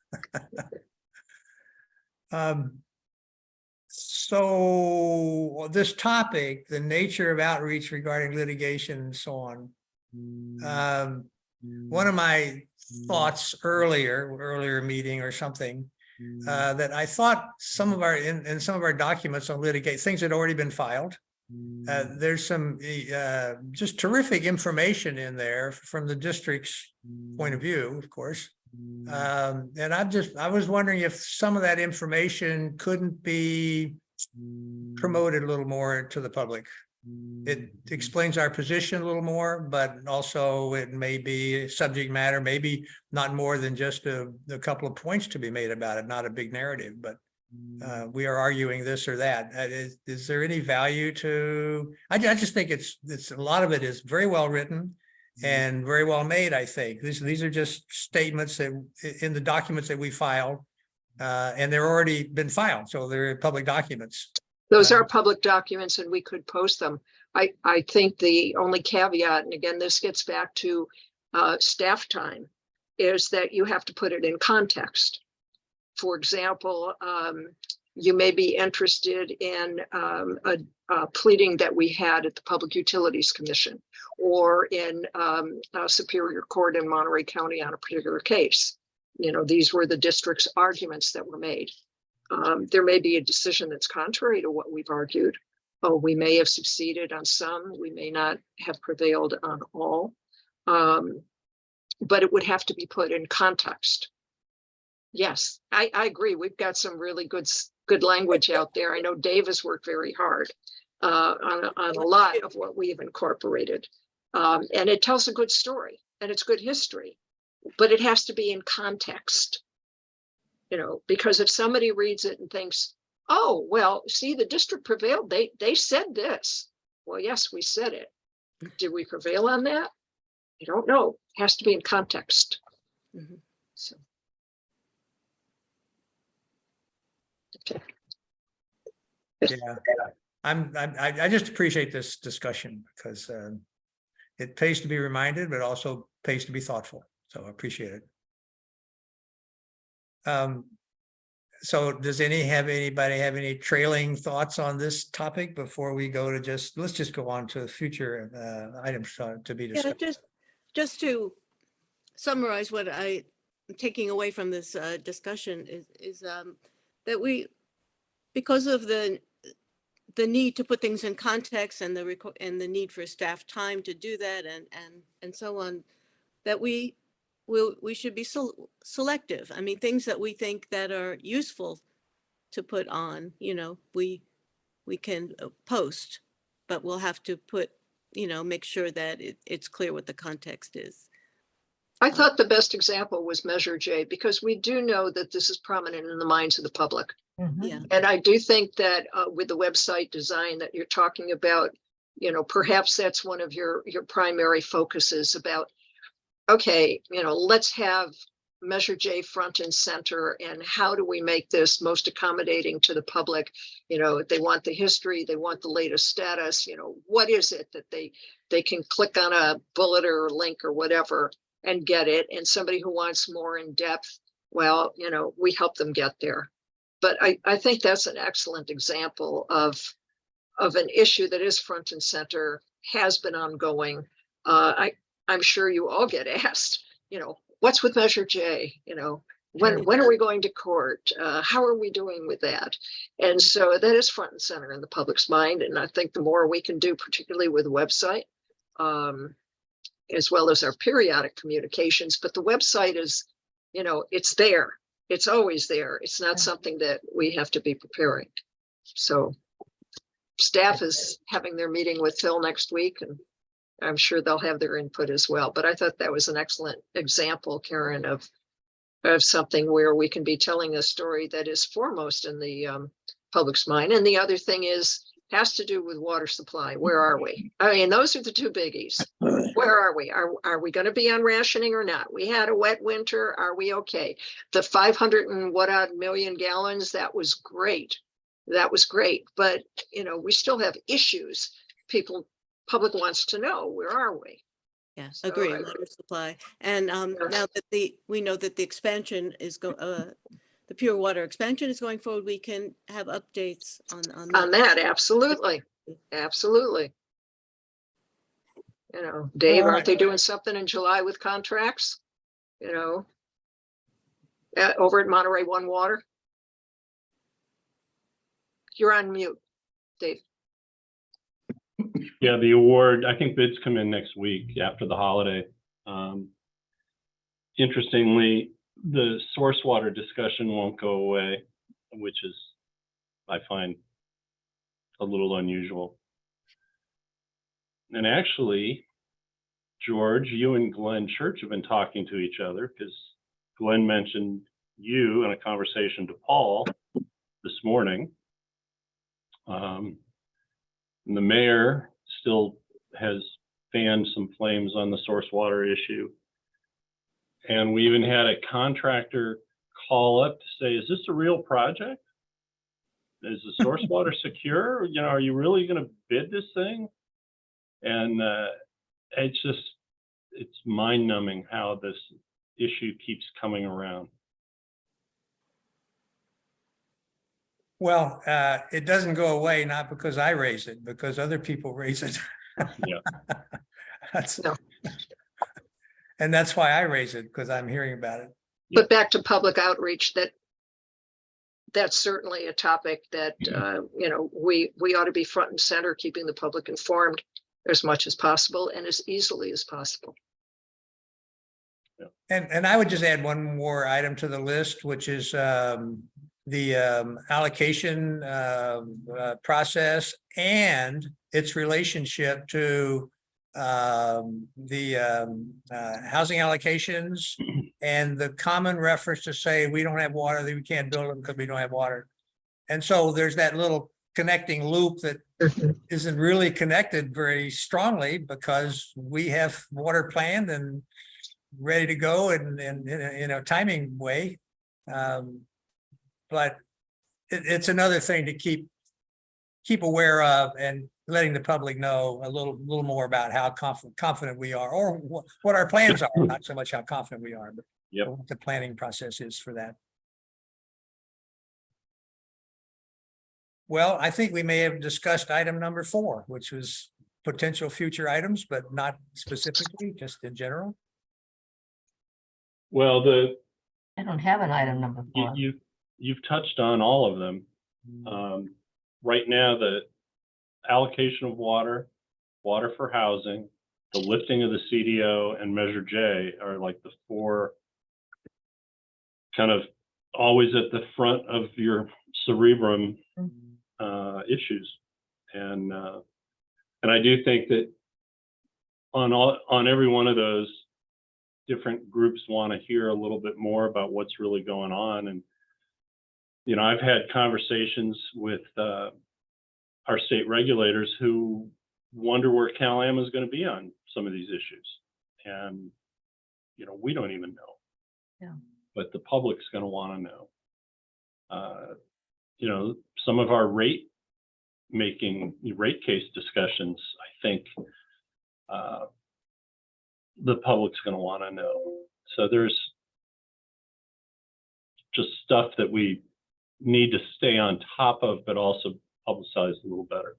F: So this topic, the nature of outreach regarding litigation and so on. One of my thoughts earlier meeting or something, that I thought some of in some of our documents on litigate things had already been filed. There's some just terrific information in there from the district's point of view, of course. And I was wondering if some of that information couldn't be promoted a little more to the public. It explains our position a little more, but also it may be subject matter, maybe not more than just a couple of points to be made about it, not a big narrative, but we are arguing this or that. Is there any value to, I just think it's a lot of it is very well written and very well made, I think. These are just statements that in the documents that we filed, and they're already been filed, so they're public documents.
B: Those are public documents and we could post them. I think the only caveat, and again, this gets back to staff time, is that you have to put it in context. For example, you may be interested in a pleading that we had at the Public Utilities Commission or in a Superior Court in Monterey County on a particular case. These were the district's arguments that were made. There may be a decision that's contrary to what we've argued. Oh, we may have succeeded on some, we may not have prevailed on all, but it would have to be put in context. Yes, I agree. We've got some really good language out there. I know Dave has worked very hard on a lot of what we've incorporated. And it tells a good story and it's good history, but it has to be in context. Because if somebody reads it and thinks, oh, well, see, the district prevailed, they said this. Well, yes, we said it. Did we prevail on that? I don't know. It has to be in context. Mm-hmm. So. Okay.
F: Yeah, I just appreciate this discussion because it pays to be reminded, but also pays to be thoughtful. So I appreciate it. So does anybody have any trailing thoughts on this topic before we go to let's just go on to future items to be discussed?
G: Yeah, just to summarize what I'm taking away from this discussion is that because of the need to put things in context and the need for staff time to do that and so on, that we should be selective. I mean, things that we think that are useful to put on, we can post, but we'll have to put, make sure that it's clear what the context is.
B: I thought the best example was Measure J, because we do know that this is prominent in the minds of the public.
G: Yeah,
B: And I do think that with the website design that you're talking about, perhaps that's one of your primary focuses about, okay, let's have Measure J front and center, and how do we make this most accommodating to the public? They want the history, they want the latest status, what is it that they can click on a bullet or link or whatever and get it? And somebody who wants more in depth, well, we help them get there. But I think that's an excellent example of an issue that is front and center, has been ongoing. I'm sure you all get asked, what's with Measure J? When are we going to court? How are we doing with that? And so that is front and center in the public's mind. And I think the more we can do, particularly with the website, as well as our periodic communications, but the website is, it's there. It's always there. It's not something that we have to be preparing. So staff is having their meeting with Phil next week, and I'm sure they'll have their input as well. But I thought that was an excellent example, Karen, of something where we can be telling a story that is foremost in the public's mind. And the other thing has to do with water supply. Where are we? I mean, those are the two biggies. Where are we? Are we going to be on rationing or not? We had a wet winter. Are we okay? The 500 and what odd million gallons, that was great. That was great. But, we still have issues. Public wants to know, where are we?
G: yeah,
B: So
G: agree,
B: I-
G: water supply. And now that we know that the expansion is the pure water expansion is going forward, we can have updates on
B: On that, absolutely. Absolutely. Dave, aren't they doing something in July with contracts? Over at Monterey One Water? You're on mute, Dave.
D: Yeah, the award, I think bids come in next week after the holiday. Interestingly, the source water discussion won't go away, which is, I find, a little unusual. And actually, George, you and Glenn Church have been talking to each other, because Glenn mentioned you in a conversation to Paul this morning. And the mayor still has fanned some flames on the source water issue. And we even had a contractor call up to say, is this a real project? Is the source water secure? Are you really going to bid this thing? And it's mind numbing how this issue keeps coming around.
F: Well, it doesn't go away, not because I raise it, because other people raise it.
D: Yeah.
B: No.
F: And that's why I raise it, because I'm hearing about it.
B: But back to public outreach, that's certainly a topic that, we ought to be front and center, keeping the public informed as much as possible and as easily as possible.
F: And I would just add one more item to the list, which is the allocation process and its relationship to the housing allocations and the common reference to say we don't have water, that we can't build them because we don't have water. And so there's that little connecting loop that isn't really connected very strongly, because we have water planned and ready to go and in a timing way. But it's another thing to keep aware of, and letting the public know a little more about how confident we are, or what our plans are, not so much how confident we are, but what the planning process is for that. Well, I think we may have discussed item number 4, which was potential future items, but not specifically, just in general.
D: Well,
E: I don't have an item number 4.
D: you've touched on all of them. Right now, the allocation of water for housing, the lifting of the CDO, and Measure J are like the 4 kind of always at the front of your cerebrum issues. And I do think that on every one of those, different groups want to hear a little bit more about what's really going on. And, you know, I've had conversations with our state regulators who wonder where Cal-Am is going to be on some of these issues. And, you know, we don't even know.
E: Yeah.
D: But the public's going to want to know. You know, some of our rate case discussions, I think the public's going to want to know. So there's just stuff that we need to stay on top of, but also publicize a little better.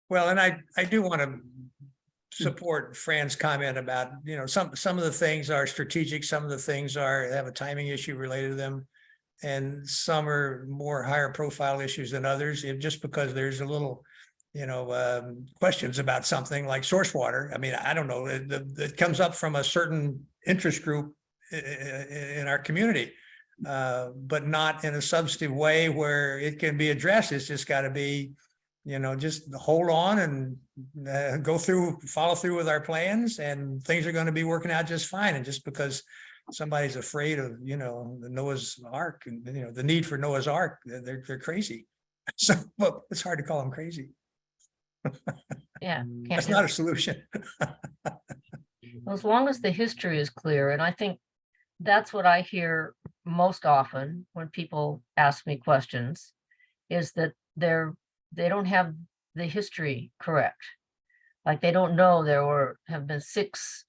F: Well, and I do want to support Fran's comment about, you know, some of the things are strategic, some of the things have a timing issue related to them. And some are more higher profile issues than others. Just because there's a little, you know, questions about something like source water. I mean, I don't know, it comes up from a certain interest group in our community, but not in a substantive way where it can be addressed. It's just got to be, you know, just hold on and follow through with our plans, and things are going to be working out just fine. And just because somebody's afraid of, you know, the Noah's Ark and, you know, the need for Noah's Ark, they're crazy. So, well, it's hard to call them crazy.
E: Yeah.
F: That's not a solution.
E: As long as the history is clear, and I think that's what I hear most often when people ask me questions, is that they don't have the history correct. Like they don't know there have been 6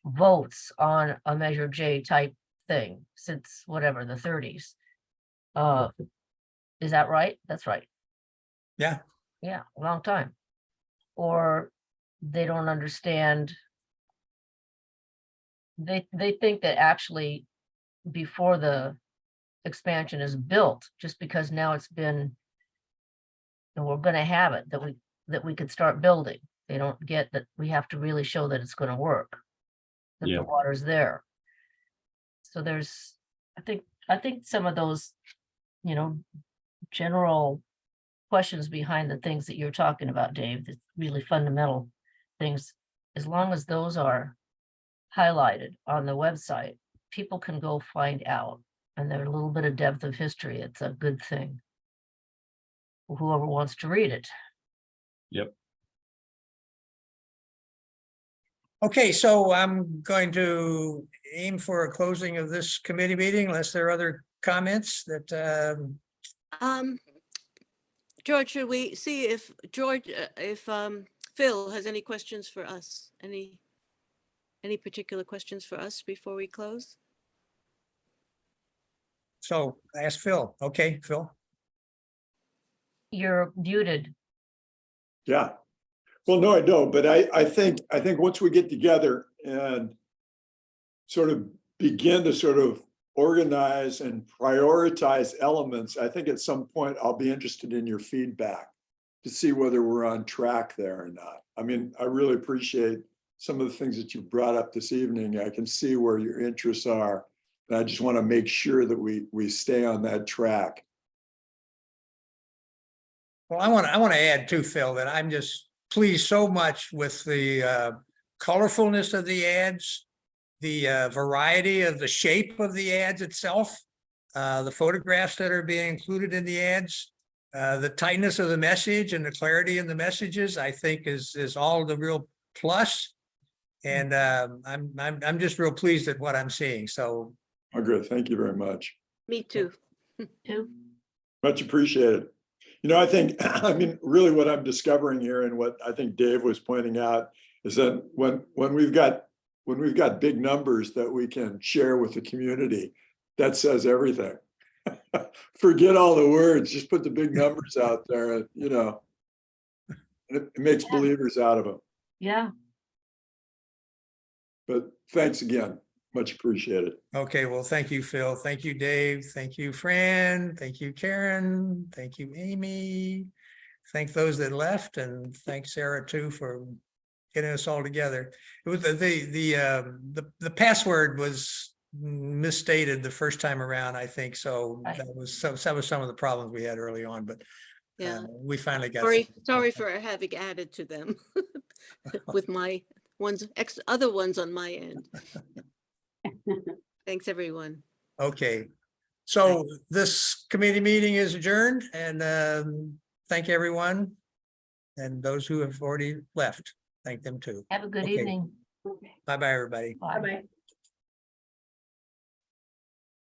E: votes on a Measure J type thing since whatever, the 30s. Is that right? That's right.
F: Yeah.
E: Yeah, a long time. Or they don't understand. They think that actually before the expansion is built, just because now it's been, and we're going to have it, that we could start building. They don't get that we have to really show that it's going to work, that
D: Yeah.
E: the water's there. So there's, I think some of those, you know, general questions behind the things that you're talking about, Dave, the really fundamental things, as long as those are highlighted on the website, people can go find out. And there's a little bit of depth of history. It's a good thing. Whoever wants to read it.
D: Yep.
F: Okay, so I'm going to aim for a closing of this committee meeting unless there are other comments that
G: George, should we see if Phil has any questions for us? Any particular questions for us before we close?
F: so I asked Phil. Okay, Phil.
E: You're muted.
A: Yeah. Well, no, I don't, but I think once we get together and sort of begin to sort of organize and prioritize elements, I think at some point I'll be interested in your feedback to see whether we're on track there or not. I mean, I really appreciate some of the things that you brought up this evening. I can see where your interests are, and I just want to make sure that we stay on that track.
F: Well, I want to add too, Phil, that I'm just pleased so much with the colorfulness of the ads, the variety of the shape of the ads itself, the photographs that are being included in the ads, the tightness of the message and the clarity in the messages, I think is all the real plus. And I'm just real pleased at what I'm seeing. So,
A: Margaret, thank you very much.
G: Me too.
A: Much appreciated. You know, I think, I mean, really what I'm discovering here and what I think Dave was pointing out is that when we've got big numbers that we can share with the community, that says everything. Forget all the words, just put the big numbers out there, and, you know, it makes believers out of them.
E: Yeah.
A: But thanks again. Much appreciated.
F: okay, well, thank you, Phil. Thank you, Dave. Thank you, Fran. Thank you, Karen. Thank you, Amy. Thank those that left, and thanks Sarah too for getting us all together. It was the password was misstated the first time around, I think. So
E: Right.
F: that was some of the problems we had early on, but
G: Yeah.
F: we finally got.
G: Sorry for having added to them with my other ones on my end. Thanks, everyone.
F: Okay, so this committee meeting is adjourned and thank everyone. And those who have already left, thank them too.
E: Have a good
F: Okay.
E: evening.
F: Bye-bye, everybody.
E: Bye.
C: Bye-bye.